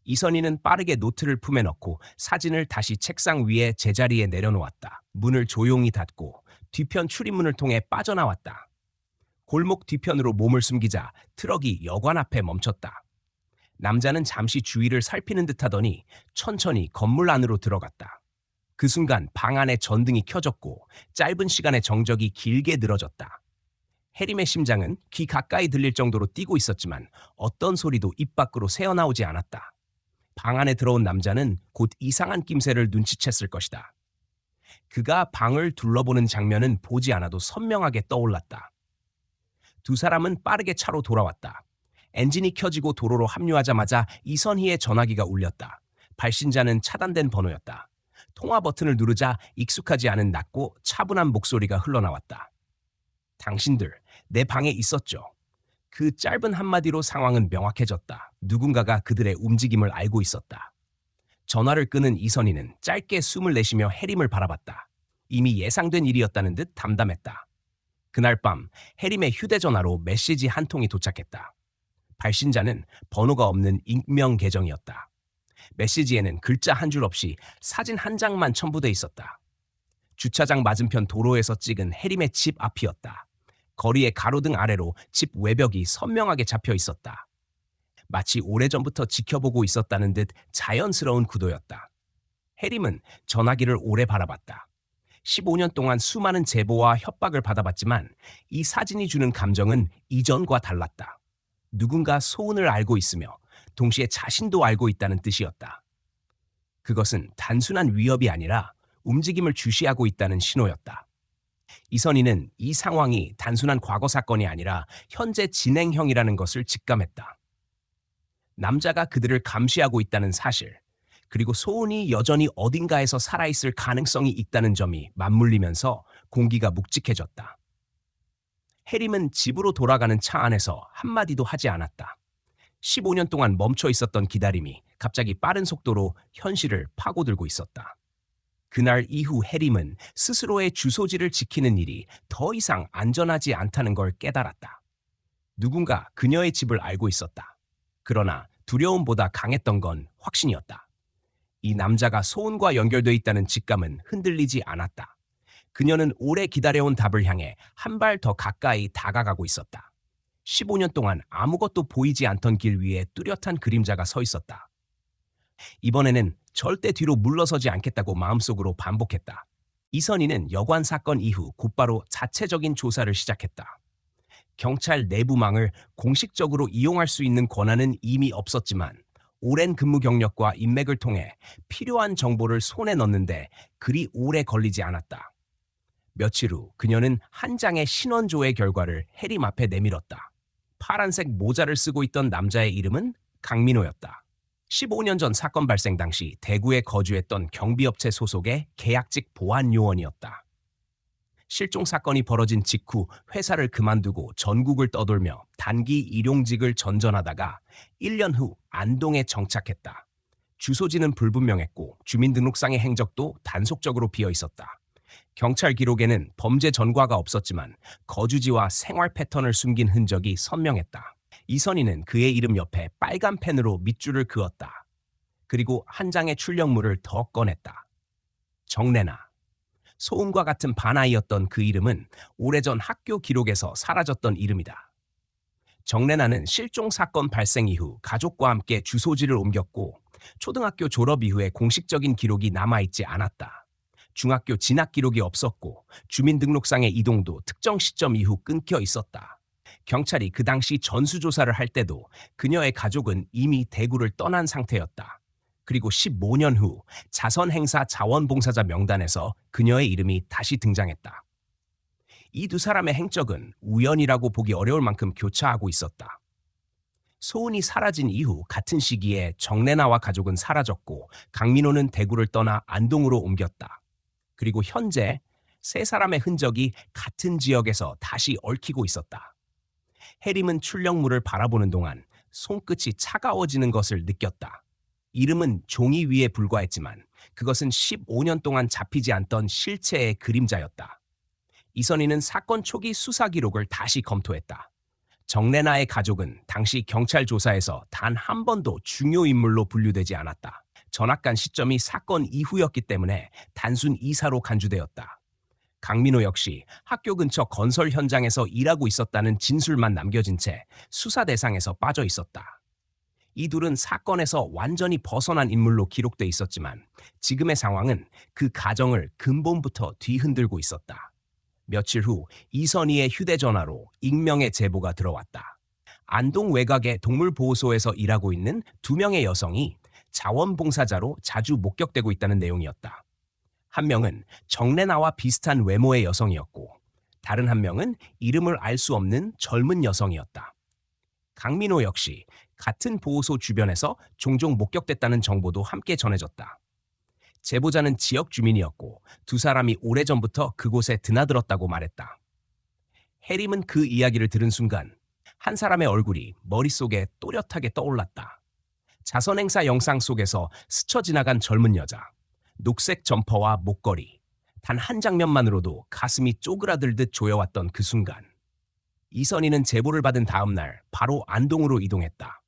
이선희는 빠르게 노트를 품에 넣고 사진을 다시 책상 위에 제자리에 내려놓았다. 문을 조용히 닫고 뒤편 출입문을 통해 빠져나왔다. 골목 뒤편으로 몸을 숨기자 트럭이 여관 앞에 멈췄다. 남자는 잠시 주위를 살피는 듯 하더니 천천히 건물 안으로 들어갔다. 그 순간 방 안에 전등이 켜졌고 짧은 시간에 정적이 길게 늘어졌다. 해림의 심장은 귀 가까이 들릴 정도로 뛰고 있었지만 어떤 소리도 입 밖으로 새어나오지 않았다. 방 안에 들어온 남자는 곧 이상한 낌새를 눈치챘을 것이다. 그가 방을 둘러보는 장면은 보지 않아도 선명하게 떠올랐다. 두 사람은 빠르게 차로 돌아왔다. 엔진이 켜지고 도로로 합류하자마자 이선희의 전화기가 울렸다. 발신자는 차단된 번호였다. 통화 버튼을 누르자 익숙하지 않은 낮고 차분한 목소리가 흘러나왔다. 당신들, 내 방에 있었죠. 그 짧은 한마디로 상황은 명확해졌다. 누군가가 그들의 움직임을 알고 있었다. 전화를 끄는 이선희는 짧게 숨을 내쉬며 해림을 바라봤다. 이미 예상된 일이었다는 듯 담담했다. 그날 밤 해림의 휴대전화로 메시지 한 통이 도착했다. 발신자는 번호가 없는 익명 계정이었다. 메시지에는 글자 한 줄 없이 사진 한 장만 첨부돼 있었다. 주차장 맞은편 도로에서 찍은 해림의 집 앞이었다. 거리의 가로등 아래로 집 외벽이 선명하게 잡혀 있었다. 마치 오래전부터 지켜보고 있었다는 듯 자연스러운 구도였다. 해림은 전화기를 오래 바라봤다. 15년 동안 수많은 제보와 협박을 받아봤지만 이 사진이 주는 감정은 이전과 달랐다. 누군가 소운을 알고 있으며 동시에 자신도 알고 있다는 뜻이었다. 그것은 단순한 위협이 아니라 움직임을 주시하고 있다는 신호였다. 이선희는 이 상황이 단순한 과거 사건이 아니라 현재 진행형이라는 것을 직감했다. 남자가 그들을 감시하고 있다는 사실, 그리고 소운이 여전히 어딘가에서 살아있을 가능성이 있다는 점이 맞물리면서 공기가 묵직해졌다. 해림은 집으로 돌아가는 차 안에서 한마디도 하지 않았다. 15년 동안 멈춰 있었던 기다림이 갑자기 빠른 속도로 현실을 파고들고 있었다. 그날 이후 해림은 스스로의 주소지를 지키는 일이 더 이상 안전하지 않다는 걸 깨달았다. 누군가 그녀의 집을 알고 있었다. 그러나 두려움보다 강했던 건 확신이었다. 이 남자가 소운과 연결돼 있다는 직감은 흔들리지 않았다. 그녀는 오래 기다려온 답을 향해 한 발 더 가까이 다가가고 있었다. 15년 동안 아무것도 보이지 않던 길 위에 뚜렷한 그림자가 서 있었다. 이번에는 절대 뒤로 물러서지 않겠다고 마음속으로 반복했다. 이선희는 여관 사건 이후 곧바로 자체적인 조사를 시작했다. 경찰 내부망을 공식적으로 이용할 수 있는 권한은 이미 없었지만 오랜 근무 경력과 인맥을 통해 필요한 정보를 손에 넣는데 그리 오래 걸리지 않았다. 며칠 후 그녀는 한 장의 신원조회 결과를 해림 앞에 내밀었다. 파란색 모자를 쓰고 있던 남자의 이름은 강민호였다. 15년 전 사건 발생 당시 대구에 거주했던 경비업체 소속의 계약직 보안요원이었다. 실종 사건이 벌어진 직후 회사를 그만두고 전국을 떠돌며 단기 일용직을 전전하다가 1년 후 안동에 정착했다. 주소지는 불분명했고 주민등록상의 행적도 단속적으로 비어 있었다. 경찰 기록에는 범죄 전과가 없었지만 거주지와 생활 패턴을 숨긴 흔적이 선명했다. 이선희는 그의 이름 옆에 빨간 펜으로 밑줄을 그었다. 그리고 한 장의 출력물을 더 꺼냈다. 정래나. 소음과 같은 반아이였던 그 이름은 오래전 학교 기록에서 사라졌던 이름이다. 정래나는 실종 사건 발생 이후 가족과 함께 주소지를 옮겼고 초등학교 졸업 이후에 공식적인 기록이 남아있지 않았다. 중학교 진학 기록이 없었고 주민등록상의 이동도 특정 시점 이후 끊겨 있었다. 경찰이 그 당시 전수조사를 할 때도 그녀의 가족은 이미 대구를 떠난 상태였다. 그리고 15년 후 자선행사 자원봉사자 명단에서 그녀의 이름이 다시 등장했다. 이 두 사람의 행적은 우연이라고 보기 어려울 만큼 교차하고 있었다. 소은이 사라진 이후 같은 시기에 정래나와 가족은 사라졌고 강민호는 대구를 떠나 안동으로 옮겼다. 그리고 현재 세 사람의 흔적이 같은 지역에서 다시 얽히고 있었다. 해림은 출력물을 바라보는 동안 손끝이 차가워지는 것을 느꼈다. 이름은 종이 위에 불과했지만 그것은 15년 동안 잡히지 않던 실체의 그림자였다. 이선희는 사건 초기 수사 기록을 다시 검토했다. 정래나의 가족은 당시 경찰 조사에서 단 한 번도 중요 인물로 분류되지 않았다. 전학간 시점이 사건 이후였기 때문에 단순 이사로 간주되었다. 강민호 역시 학교 근처 건설 현장에서 일하고 있었다는 진술만 남겨진 채 수사 대상에서 빠져 있었다. 이 둘은 사건에서 완전히 벗어난 인물로 기록돼 있었지만 지금의 상황은 그 가정을 근본부터 뒤흔들고 있었다. 며칠 후 이선희의 휴대전화로 익명의 제보가 들어왔다. 안동 외곽의 동물보호소에서 일하고 있는 2명의 여성이 자원봉사자로 자주 목격되고 있다는 내용이었다. 한 명은 정래나와 비슷한 외모의 여성이었고 다른 한 명은 이름을 알 수 없는 젊은 여성이었다. 강민호 역시 같은 보호소 주변에서 종종 목격됐다는 정보도 함께 전해졌다. 제보자는 지역 주민이었고 두 사람이 오래전부터 그곳에 드나들었다고 말했다. 해림은 그 이야기를 들은 순간 한 사람의 얼굴이 머릿속에 또렷하게 떠올랐다. 자선행사 영상 속에서 스쳐 지나간 젊은 여자, 녹색 점퍼와 목걸이, 단 한 장면만으로도 가슴이 쪼그라들듯 조여왔던 그 순간. 이선희는 제보를 받은 다음 날 바로 안동으로 이동했다.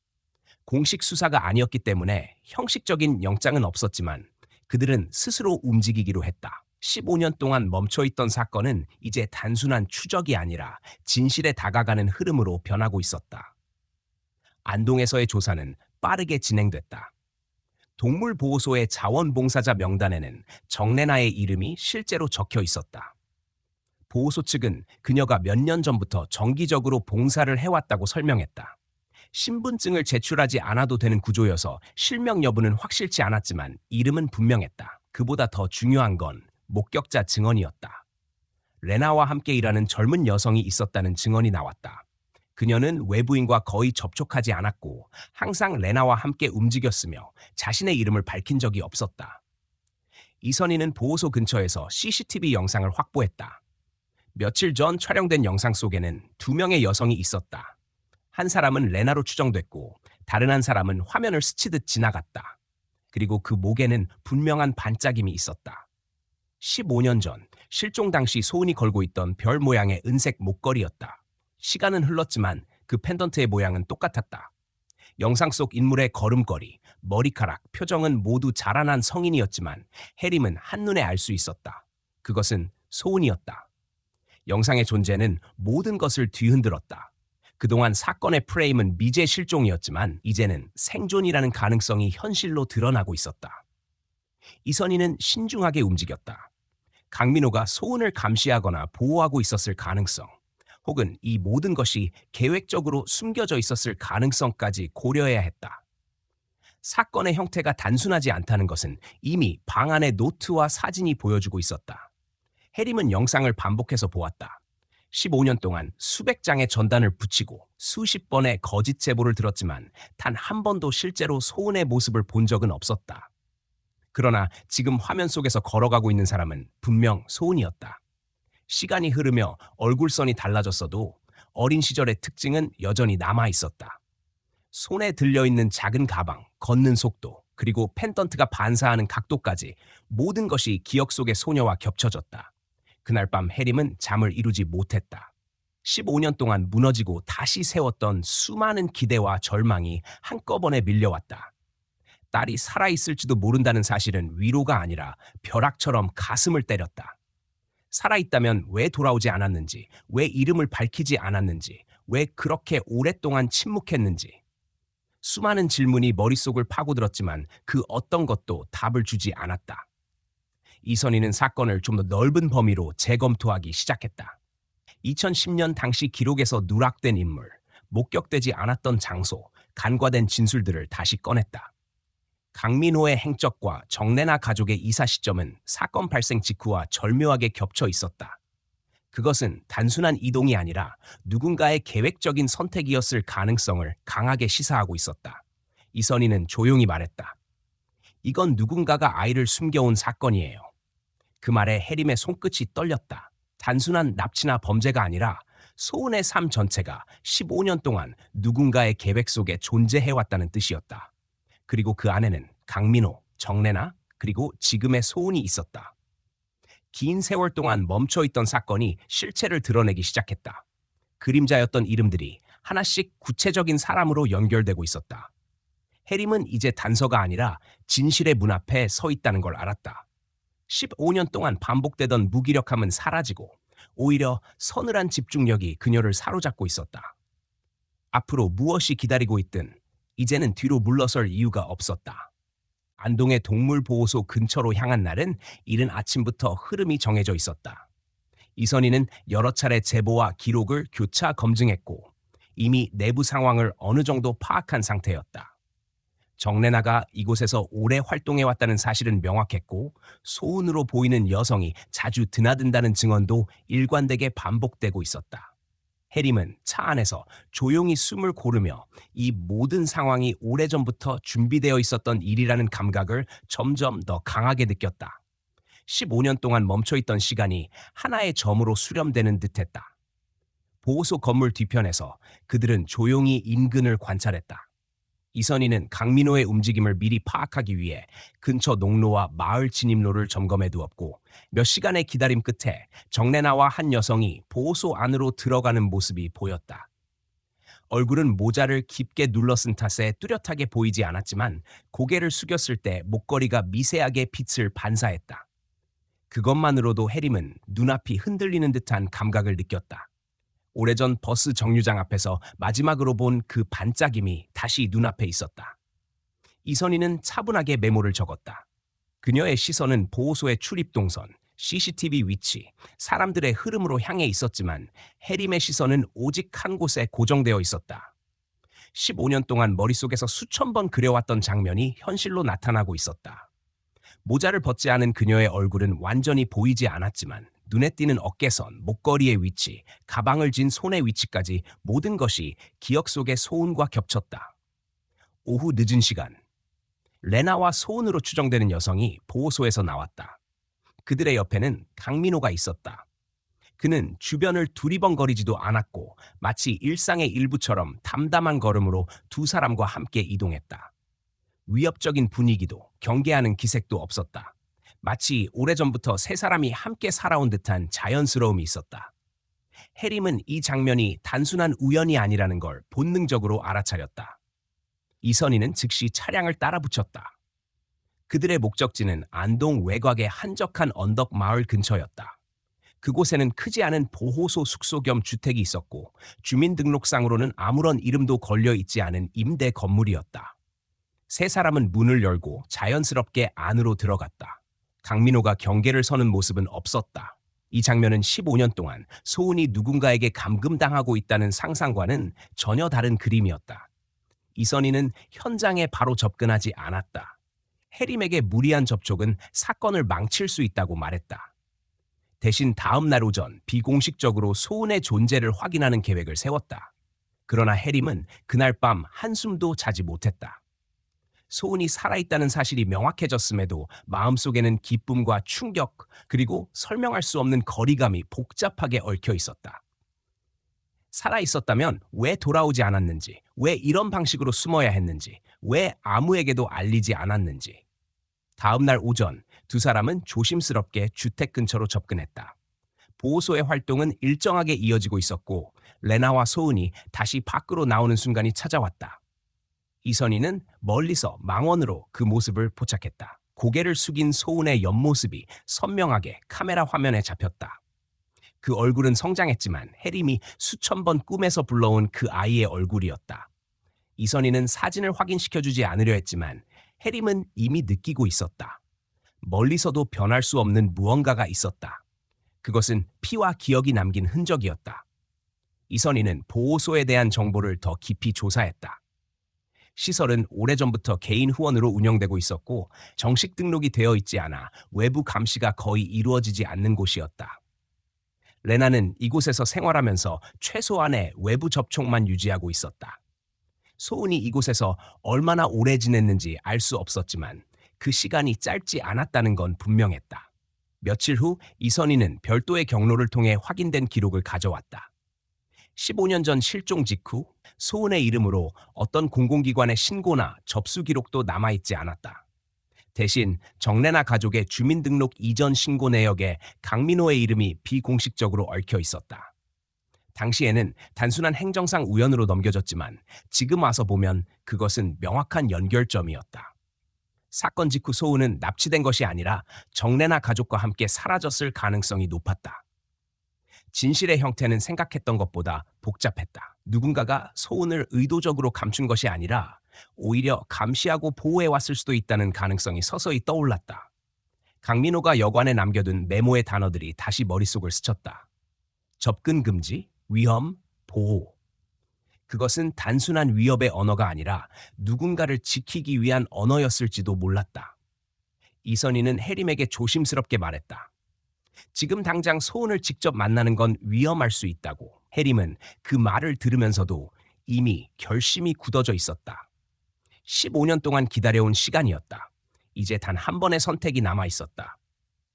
공식 수사가 아니었기 때문에 형식적인 영장은 없었지만 그들은 스스로 움직이기로 했다. 15년 동안 멈춰있던 사건은 이제 단순한 추적이 아니라 진실에 다가가는 흐름으로 변하고 있었다. 안동에서의 조사는 빠르게 진행됐다. 동물보호소의 자원봉사자 명단에는 정레나의 이름이 실제로 적혀 있었다. 보호소 측은 그녀가 몇 년 전부터 정기적으로 봉사를 해왔다고 설명했다. 신분증을 제출하지 않아도 되는 구조여서 실명 여부는 확실치 않았지만 이름은 분명했다. 그보다 더 중요한 건 목격자 증언이었다. 레나와 함께 일하는 젊은 여성이 있었다는 증언이 나왔다. 그녀는 외부인과 거의 접촉하지 않았고 항상 레나와 함께 움직였으며 자신의 이름을 밝힌 적이 없었다. 이선희는 보호소 근처에서 CCTV 영상을 확보했다. 며칠 전 촬영된 영상 속에는 2명의 여성이 있었다. 한 사람은 레나로 추정됐고 다른 한 사람은 화면을 스치듯 지나갔다. 그리고 그 목에는 분명한 반짝임이 있었다. 15년 전 실종 당시 소은이 걸고 있던 별 모양의 은색 목걸이였다. 시간은 흘렀지만 그 펜던트의 모양은 똑같았다. 영상 속 인물의 걸음걸이, 머리카락, 표정은 모두 자라난 성인이었지만 해림은 한눈에 알 수 있었다. 그것은 소은이었다. 영상의 존재는 모든 것을 뒤흔들었다. 그동안 사건의 프레임은 미제 실종이었지만 이제는 생존이라는 가능성이 현실로 드러나고 있었다. 이선희는 신중하게 움직였다. 강민호가 소은을 감시하거나 보호하고 있었을 가능성, 혹은 이 모든 것이 계획적으로 숨겨져 있었을 가능성까지 고려해야 했다. 사건의 형태가 단순하지 않다는 것은 이미 방 안의 노트와 사진이 보여주고 있었다. 해림은 영상을 반복해서 보았다. 15년 동안 수백 장의 전단을 붙이고 수십 번의 거짓 제보를 들었지만 단 한 번도 실제로 소은의 모습을 본 적은 없었다. 그러나 지금 화면 속에서 걸어가고 있는 사람은 분명 소은이었다. 시간이 흐르며 얼굴선이 달라졌어도 어린 시절의 특징은 여전히 남아 있었다. 손에 들려있는 작은 가방, 걷는 속도, 그리고 펜던트가 반사하는 각도까지 모든 것이 기억 속의 소녀와 겹쳐졌다. 그날 밤 해림은 잠을 이루지 못했다. 15년 동안 무너지고 다시 세웠던 수많은 기대와 절망이 한꺼번에 밀려왔다. 딸이 살아있을지도 모른다는 사실은 위로가 아니라 벼락처럼 가슴을 때렸다. 살아있다면 왜 돌아오지 않았는지, 왜 이름을 밝히지 않았는지, 왜 그렇게 오랫동안 침묵했는지. 수많은 질문이 머릿속을 파고들었지만 그 어떤 것도 답을 주지 않았다. 이선희는 사건을 좀 더 넓은 범위로 재검토하기 시작했다. 2010년 당시 기록에서 누락된 인물, 목격되지 않았던 장소, 간과된 진술들을 다시 꺼냈다. 강민호의 행적과 정레나 가족의 이사 시점은 사건 발생 직후와 절묘하게 겹쳐 있었다. 그것은 단순한 이동이 아니라 누군가의 계획적인 선택이었을 가능성을 강하게 시사하고 있었다. 이선희는 조용히 말했다. 이건 누군가가 아이를 숨겨온 사건이에요. 그 말에 해림의 손끝이 떨렸다. 단순한 납치나 범죄가 아니라 소은의 삶 전체가 15년 동안 누군가의 계획 속에 존재해왔다는 뜻이었다. 그리고 그 안에는 강민호, 정레나, 그리고 지금의 소은이 있었다. 긴 세월 동안 멈춰있던 사건이 실체를 드러내기 시작했다. 그림자였던 이름들이 하나씩 구체적인 사람으로 연결되고 있었다. 해림은 이제 단서가 아니라 진실의 문 앞에 서 있다는 걸 알았다. 15년 동안 반복되던 무기력함은 사라지고 오히려 서늘한 집중력이 그녀를 사로잡고 있었다. 앞으로 무엇이 기다리고 있든 이제는 뒤로 물러설 이유가 없었다. 안동의 동물보호소 근처로 향한 날은 이른 아침부터 흐름이 정해져 있었다. 이선희는 여러 차례 제보와 기록을 교차 검증했고 이미 내부 상황을 어느 정도 파악한 상태였다. 정레나가 이곳에서 오래 활동해왔다는 사실은 명확했고 소은으로 보이는 여성이 자주 드나든다는 증언도 일관되게 반복되고 있었다. 해림은 차 안에서 조용히 숨을 고르며 이 모든 상황이 오래전부터 준비되어 있었던 일이라는 감각을 점점 더 강하게 느꼈다. 15년 동안 멈춰있던 시간이 하나의 점으로 수렴되는 듯했다. 보호소 건물 뒤편에서 그들은 조용히 인근을 관찰했다. 이선희는 강민호의 움직임을 미리 파악하기 위해 근처 농로와 마을 진입로를 점검해 두었고 몇 시간의 기다림 끝에 정래나와 한 여성이 보호소 안으로 들어가는 모습이 보였다. 얼굴은 모자를 깊게 눌러쓴 탓에 뚜렷하게 보이지 않았지만 고개를 숙였을 때 목걸이가 미세하게 빛을 반사했다. 그것만으로도 해림은 눈앞이 흔들리는 듯한 감각을 느꼈다. 오래전 버스 정류장 앞에서 마지막으로 본 그 반짝임이 다시 눈앞에 있었다. 이선희는 차분하게 메모를 적었다. 그녀의 시선은 보호소의 출입 동선, CCTV 위치, 사람들의 흐름으로 향해 있었지만 해림의 시선은 오직 한 곳에 고정되어 있었다. 15년 동안 머릿속에서 수천 번 그려왔던 장면이 현실로 나타나고 있었다. 모자를 벗지 않은 그녀의 얼굴은 완전히 보이지 않았지만 눈에 띄는 어깨선, 목걸이의 위치, 가방을 쥔 손의 위치까지 모든 것이 기억 속의 소은과 겹쳤다. 오후 늦은 시간, 레나와 소은으로 추정되는 여성이 보호소에서 나왔다. 그들의 옆에는 강민호가 있었다. 그는 주변을 두리번거리지도 않았고 마치 일상의 일부처럼 담담한 걸음으로 두 사람과 함께 이동했다. 위협적인 분위기도 경계하는 기색도 없었다. 마치 오래전부터 세 사람이 함께 살아온 듯한 자연스러움이 있었다. 해림은 이 장면이 단순한 우연이 아니라는 걸 본능적으로 알아차렸다. 이선희는 즉시 차량을 따라 붙였다. 그들의 목적지는 안동 외곽의 한적한 언덕 마을 근처였다. 그곳에는 크지 않은 보호소 숙소 겸 주택이 있었고 주민등록상으로는 아무런 이름도 걸려 있지 않은 임대 건물이었다. 세 사람은 문을 열고 자연스럽게 안으로 들어갔다. 강민호가 경계를 서는 모습은 없었다. 이 장면은 15년 동안 소은이 누군가에게 감금당하고 있다는 상상과는 전혀 다른 그림이었다. 이선희는 현장에 바로 접근하지 않았다. 해림에게 무리한 접촉은 사건을 망칠 수 있다고 말했다. 대신 다음 날 오전 비공식적으로 소은의 존재를 확인하는 계획을 세웠다. 그러나 해림은 그날 밤 한숨도 자지 못했다. 소은이 살아있다는 사실이 명확해졌음에도 마음속에는 기쁨과 충격 그리고 설명할 수 없는 거리감이 복잡하게 얽혀 있었다. 살아있었다면 왜 돌아오지 않았는지, 왜 이런 방식으로 숨어야 했는지, 왜 아무에게도 알리지 않았는지. 다음 날 오전 두 사람은 조심스럽게 주택 근처로 접근했다. 보호소의 활동은 일정하게 이어지고 있었고 레나와 소은이 다시 밖으로 나오는 순간이 찾아왔다. 이선희는 멀리서 망원으로 그 모습을 포착했다. 고개를 숙인 소은의 옆모습이 선명하게 카메라 화면에 잡혔다. 그 얼굴은 성장했지만 해림이 수천 번 꿈에서 불러온 그 아이의 얼굴이었다. 이선희는 사진을 확인시켜주지 않으려 했지만 해림은 이미 느끼고 있었다. 멀리서도 변할 수 없는 무언가가 있었다. 그것은 피와 기억이 남긴 흔적이었다. 이선희는 보호소에 대한 정보를 더 깊이 조사했다. 시설은 오래전부터 개인 후원으로 운영되고 있었고 정식 등록이 되어 있지 않아 외부 감시가 거의 이루어지지 않는 곳이었다. 레나는 이곳에서 생활하면서 최소한의 외부 접촉만 유지하고 있었다. 소은이 이곳에서 얼마나 오래 지냈는지 알 수 없었지만 그 시간이 짧지 않았다는 건 분명했다. 며칠 후 이선희는 별도의 경로를 통해 확인된 기록을 가져왔다. 15년 전 실종 직후 소은의 이름으로 어떤 공공기관의 신고나 접수 기록도 남아있지 않았다. 대신 정래나 가족의 주민등록 이전 신고 내역에 강민호의 이름이 비공식적으로 얽혀 있었다. 당시에는 단순한 행정상 우연으로 넘겨졌지만 지금 와서 보면 그것은 명확한 연결점이었다. 사건 직후 소은은 납치된 것이 아니라 정래나 가족과 함께 사라졌을 가능성이 높았다. 진실의 형태는 생각했던 것보다 복잡했다. 누군가가 소은을 의도적으로 감춘 것이 아니라 오히려 감시하고 보호해왔을 수도 있다는 가능성이 서서히 떠올랐다. 강민호가 여관에 남겨둔 메모의 단어들이 다시 머릿속을 스쳤다. 접근 금지, 위험, 보호. 그것은 단순한 위협의 언어가 아니라 누군가를 지키기 위한 언어였을지도 몰랐다. 이선희는 해림에게 조심스럽게 말했다. 지금 당장 소은을 직접 만나는 건 위험할 수 있다고. 해림은 그 말을 들으면서도 이미 결심이 굳어져 있었다. 15년 동안 기다려온 시간이었다. 이제 단 한 번의 선택이 남아 있었다.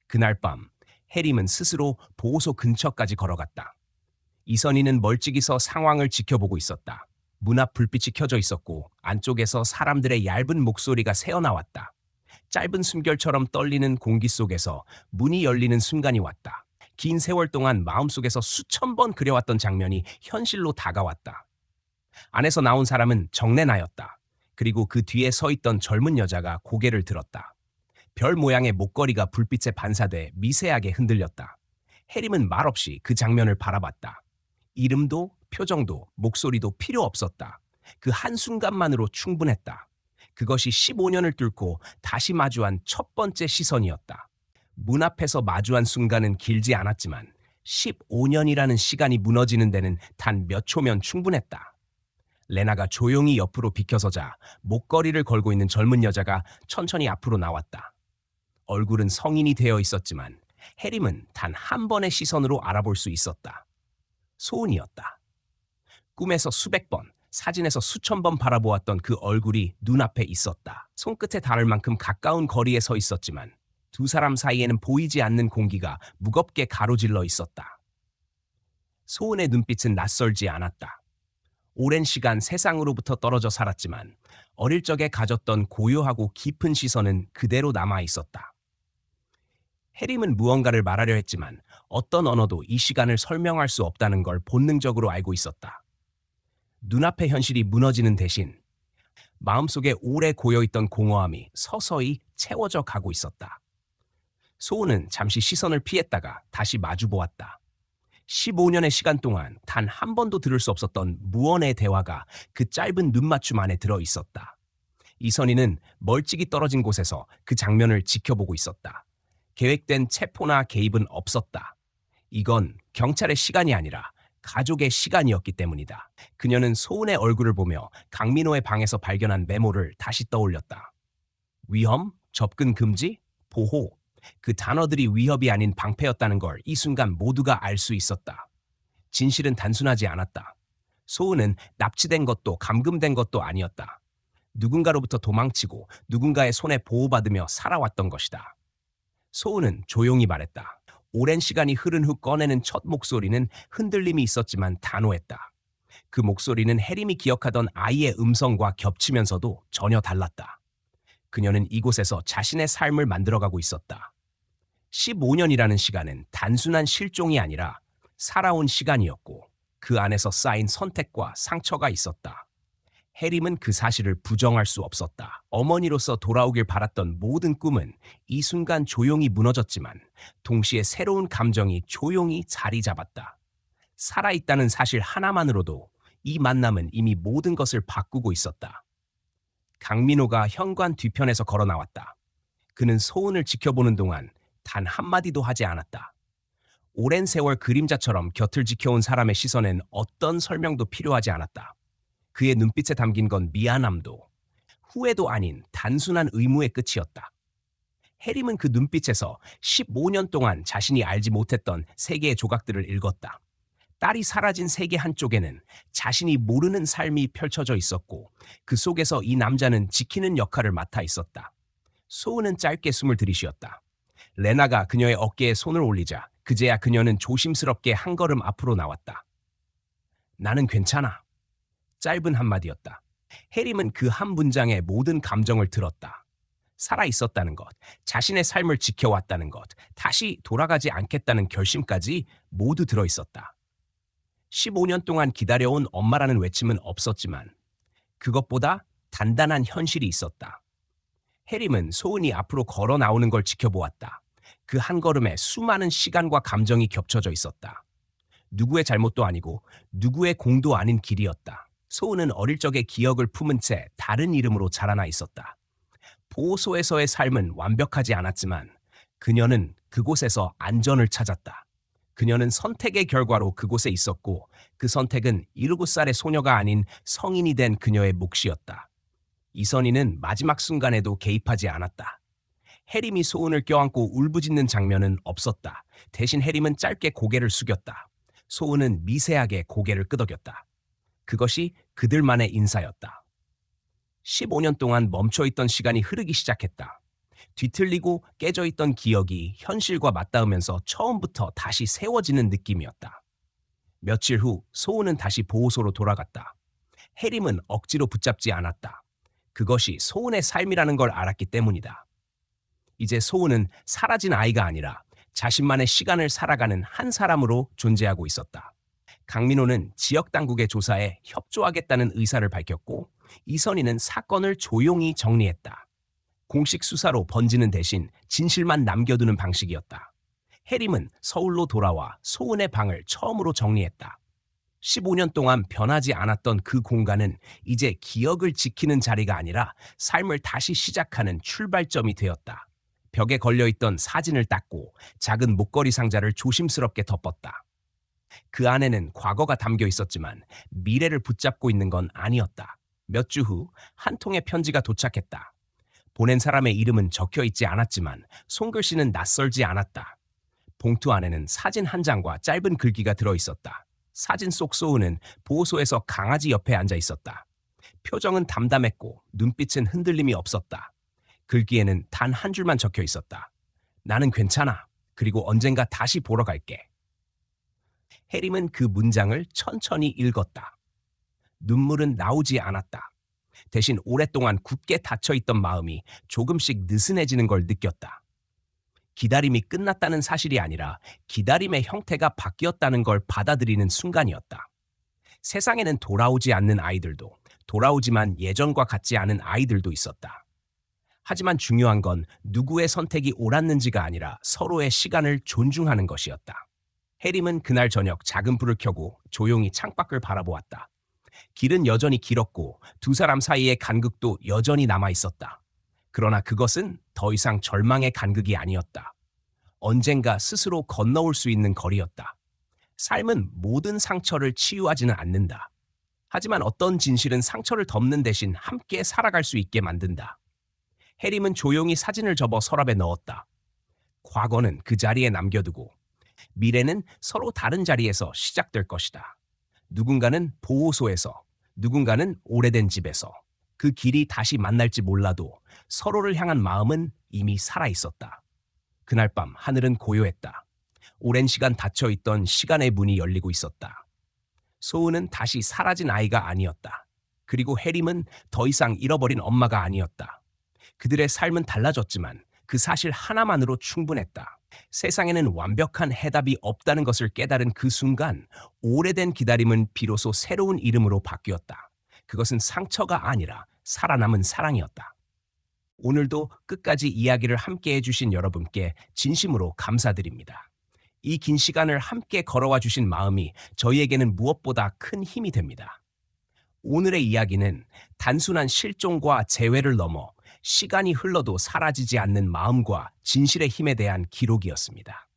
그날 밤 해림은 스스로 보호소 근처까지 걸어갔다. 이선희는 멀찍이 서 상황을 지켜보고 있었다. 문 앞 불빛이 켜져 있었고 안쪽에서 사람들의 얇은 목소리가 새어나왔다. 짧은 숨결처럼 떨리는 공기 속에서 문이 열리는 순간이 왔다. 긴 세월 동안 마음속에서 수천 번 그려왔던 장면이 현실로 다가왔다. 안에서 나온 사람은 정래나였다. 그리고 그 뒤에 서 있던 젊은 여자가 고개를 들었다. 별 모양의 목걸이가 불빛에 반사돼 미세하게 흔들렸다. 해림은 말없이 그 장면을 바라봤다. 이름도 표정도 목소리도 필요 없었다. 그 한순간만으로 충분했다. 그것이 15년을 뚫고 다시 마주한 첫 번째 시선이었다. 문 앞에서 마주한 순간은 길지 않았지만 15년이라는 시간이 무너지는 데는 단 몇 초면 충분했다. 레나가 조용히 옆으로 비켜서자 목걸이를 걸고 있는 젊은 여자가 천천히 앞으로 나왔다. 얼굴은 성인이 되어 있었지만 해림은 단 한 번의 시선으로 알아볼 수 있었다. 소은이었다. 꿈에서 수백 번, 사진에서 수천 번 바라보았던 그 얼굴이 눈앞에 있었다. 손끝에 닿을 만큼 가까운 거리에 서 있었지만 두 사람 사이에는 보이지 않는 공기가 무겁게 가로질러 있었다. 소은의 눈빛은 낯설지 않았다. 오랜 시간 세상으로부터 떨어져 살았지만 어릴 적에 가졌던 고요하고 깊은 시선은 그대로 남아 있었다. 해림은 무언가를 말하려 했지만 어떤 언어도 이 시간을 설명할 수 없다는 걸 본능적으로 알고 있었다. 눈앞의 현실이 무너지는 대신 마음속에 오래 고여있던 공허함이 서서히 채워져 가고 있었다. 소은은 잠시 시선을 피했다가 다시 마주보았다. 15년의 시간 동안 단 한 번도 들을 수 없었던 무언의 대화가 그 짧은 눈맞춤 안에 들어 있었다. 이선희는 멀찍이 떨어진 곳에서 그 장면을 지켜보고 있었다. 계획된 체포나 개입은 없었다. 이건 경찰의 시간이 아니라 가족의 시간이었기 때문이다. 그녀는 소은의 얼굴을 보며 강민호의 방에서 발견한 메모를 다시 떠올렸다. 위험, 접근 금지, 보호. 그 단어들이 위협이 아닌 방패였다는 걸 이 순간 모두가 알 수 있었다. 진실은 단순하지 않았다. 소은은 납치된 것도 감금된 것도 아니었다. 누군가로부터 도망치고 누군가의 손에 보호받으며 살아왔던 것이다. 소은은 조용히 말했다. 오랜 시간이 흐른 후 꺼내는 첫 목소리는 흔들림이 있었지만 단호했다. 그 목소리는 해림이 기억하던 아이의 음성과 겹치면서도 전혀 달랐다. 그녀는 이곳에서 자신의 삶을 만들어가고 있었다. 15년이라는 시간은 단순한 실종이 아니라 살아온 시간이었고 그 안에서 쌓인 선택과 상처가 있었다. 해림은 그 사실을 부정할 수 없었다. 어머니로서 돌아오길 바랐던 모든 꿈은 이 순간 조용히 무너졌지만 동시에 새로운 감정이 조용히 자리 잡았다. 살아있다는 사실 하나만으로도 이 만남은 이미 모든 것을 바꾸고 있었다. 강민호가 현관 뒤편에서 걸어 나왔다. 그는 소은을 지켜보는 동안 단 한마디도 하지 않았다. 오랜 세월 그림자처럼 곁을 지켜온 사람의 시선엔 어떤 설명도 필요하지 않았다. 그의 눈빛에 담긴 건 미안함도 후회도 아닌 단순한 의무의 끝이었다. 해림은 그 눈빛에서 15년 동안 자신이 알지 못했던 세계의 조각들을 읽었다. 딸이 사라진 세계 한쪽에는 자신이 모르는 삶이 펼쳐져 있었고 그 속에서 이 남자는 지키는 역할을 맡아 있었다. 소은은 짧게 숨을 들이쉬었다. 레나가 그녀의 어깨에 손을 올리자 그제야 그녀는 조심스럽게 한 걸음 앞으로 나왔다. 나는 괜찮아. 짧은 한마디였다. 해림은 그 한 문장에 모든 감정을 들었다. 살아있었다는 것, 자신의 삶을 지켜왔다는 것, 다시 돌아가지 않겠다는 결심까지 모두 들어있었다. 15년 동안 기다려온 엄마라는 외침은 없었지만 그것보다 단단한 현실이 있었다. 해림은 소은이 앞으로 걸어 나오는 걸 지켜보았다. 그 한 걸음에 수많은 시간과 감정이 겹쳐져 있었다. 누구의 잘못도 아니고 누구의 공도 아닌 길이었다. 소은은 어릴 적의 기억을 품은 채 다른 이름으로 자라나 있었다. 보호소에서의 삶은 완벽하지 않았지만 그녀는 그곳에서 안전을 찾았다. 그녀는 선택의 결과로 그곳에 있었고 그 선택은 7살의 소녀가 아닌 성인이 된 그녀의 몫이었다. 이선희는 마지막 순간에도 개입하지 않았다. 해림이 소은을 껴안고 울부짖는 장면은 없었다. 대신 해림은 짧게 고개를 숙였다. 소은은 미세하게 고개를 끄덕였다. 그것이 그들만의 인사였다. 15년 동안 멈춰있던 시간이 흐르기 시작했다. 뒤틀리고 깨져있던 기억이 현실과 맞닿으면서 처음부터 다시 세워지는 느낌이었다. 며칠 후 소우는 다시 보호소로 돌아갔다. 해림은 억지로 붙잡지 않았다. 그것이 소은의 삶이라는 걸 알았기 때문이다. 이제 소은은 사라진 아이가 아니라 자신만의 시간을 살아가는 한 사람으로 존재하고 있었다. 강민호는 지역 당국의 조사에 협조하겠다는 의사를 밝혔고 이선희는 사건을 조용히 정리했다. 공식 수사로 번지는 대신 진실만 남겨두는 방식이었다. 해림은 서울로 돌아와 소은의 방을 처음으로 정리했다. 15년 동안 변하지 않았던 그 공간은 이제 기억을 지키는 자리가 아니라 삶을 다시 시작하는 출발점이 되었다. 벽에 걸려있던 사진을 닦고 작은 목걸이 상자를 조심스럽게 덮었다. 그 안에는 과거가 담겨 있었지만 미래를 붙잡고 있는 건 아니었다. 몇 주 후 한 통의 편지가 도착했다. 보낸 사람의 이름은 적혀 있지 않았지만 손글씨는 낯설지 않았다. 봉투 안에는 사진 한 장과 짧은 글귀가 들어 있었다. 사진 속 소은은 보호소에서 강아지 옆에 앉아 있었다. 표정은 담담했고 눈빛은 흔들림이 없었다. 글귀에는 단 한 줄만 적혀 있었다. 나는 괜찮아. 그리고 언젠가 다시 보러 갈게. 해림은 그 문장을 천천히 읽었다. 눈물은 나오지 않았다. 대신 오랫동안 굳게 닫혀있던 마음이 조금씩 느슨해지는 걸 느꼈다. 기다림이 끝났다는 사실이 아니라 기다림의 형태가 바뀌었다는 걸 받아들이는 순간이었다. 세상에는 돌아오지 않는 아이들도, 돌아오지만 예전과 같지 않은 아이들도 있었다. 하지만 중요한 건 누구의 선택이 옳았는지가 아니라 서로의 시간을 존중하는 것이었다. 해림은 그날 저녁 작은 불을 켜고 조용히 창밖을 바라보았다. 길은 여전히 길었고 두 사람 사이의 간극도 여전히 남아 있었다. 그러나 그것은 더 이상 절망의 간극이 아니었다. 언젠가 스스로 건너올 수 있는 거리였다. 삶은 모든 상처를 치유하지는 않는다. 하지만 어떤 진실은 상처를 덮는 대신 함께 살아갈 수 있게 만든다. 해림은 조용히 사진을 접어 서랍에 넣었다. 과거는 그 자리에 남겨두고 미래는 서로 다른 자리에서 시작될 것이다. 누군가는 보호소에서, 누군가는 오래된 집에서. 그 길이 다시 만날지 몰라도 서로를 향한 마음은 이미 살아있었다. 그날 밤 하늘은 고요했다. 오랜 시간 닫혀있던 시간의 문이 열리고 있었다. 소은은 다시 사라진 아이가 아니었다. 그리고 해림은 더 이상 잃어버린 엄마가 아니었다. 그들의 삶은 달라졌지만 그 사실 하나만으로 충분했다. 세상에는 완벽한 해답이 없다는 것을 깨달은 그 순간 오래된 기다림은 비로소 새로운 이름으로 바뀌었다. 그것은 상처가 아니라 살아남은 사랑이었다. 오늘도 끝까지 이야기를 함께 해주신 여러분께 진심으로 감사드립니다. 이 긴 시간을 함께 걸어와 주신 마음이 저희에게는 무엇보다 큰 힘이 됩니다. 오늘의 이야기는 단순한 실종과 재회를 넘어 시간이 흘러도 사라지지 않는 마음과 진실의 힘에 대한 기록이었습니다.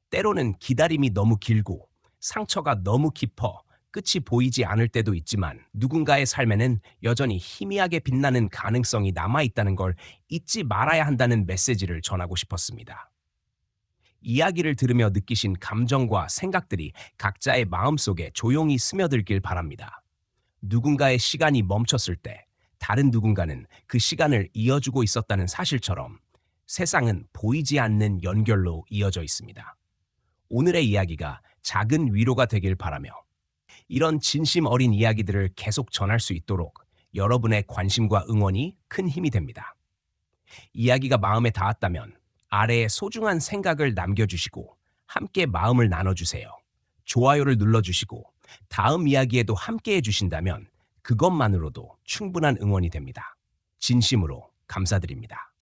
때로는 기다림이 너무 길고 상처가 너무 깊어 끝이 보이지 않을 때도 있지만 누군가의 삶에는 여전히 희미하게 빛나는 가능성이 남아있다는 걸 잊지 말아야 한다는 메시지를 전하고 싶었습니다. 이야기를 들으며 느끼신 감정과 생각들이 각자의 마음속에 조용히 스며들길 바랍니다. 누군가의 시간이 멈췄을 때 다른 누군가는 그 시간을 이어주고 있었다는 사실처럼 세상은 보이지 않는 연결로 이어져 있습니다. 오늘의 이야기가 작은 위로가 되길 바라며 이런 진심 어린 이야기들을 계속 전할 수 있도록 여러분의 관심과 응원이 큰 힘이 됩니다. 이야기가 마음에 닿았다면 아래에 소중한 생각을 남겨주시고 함께 마음을 나눠주세요. 좋아요를 눌러주시고 다음 이야기에도 함께 해주신다면 그것만으로도 충분한 응원이 됩니다. 진심으로 감사드립니다.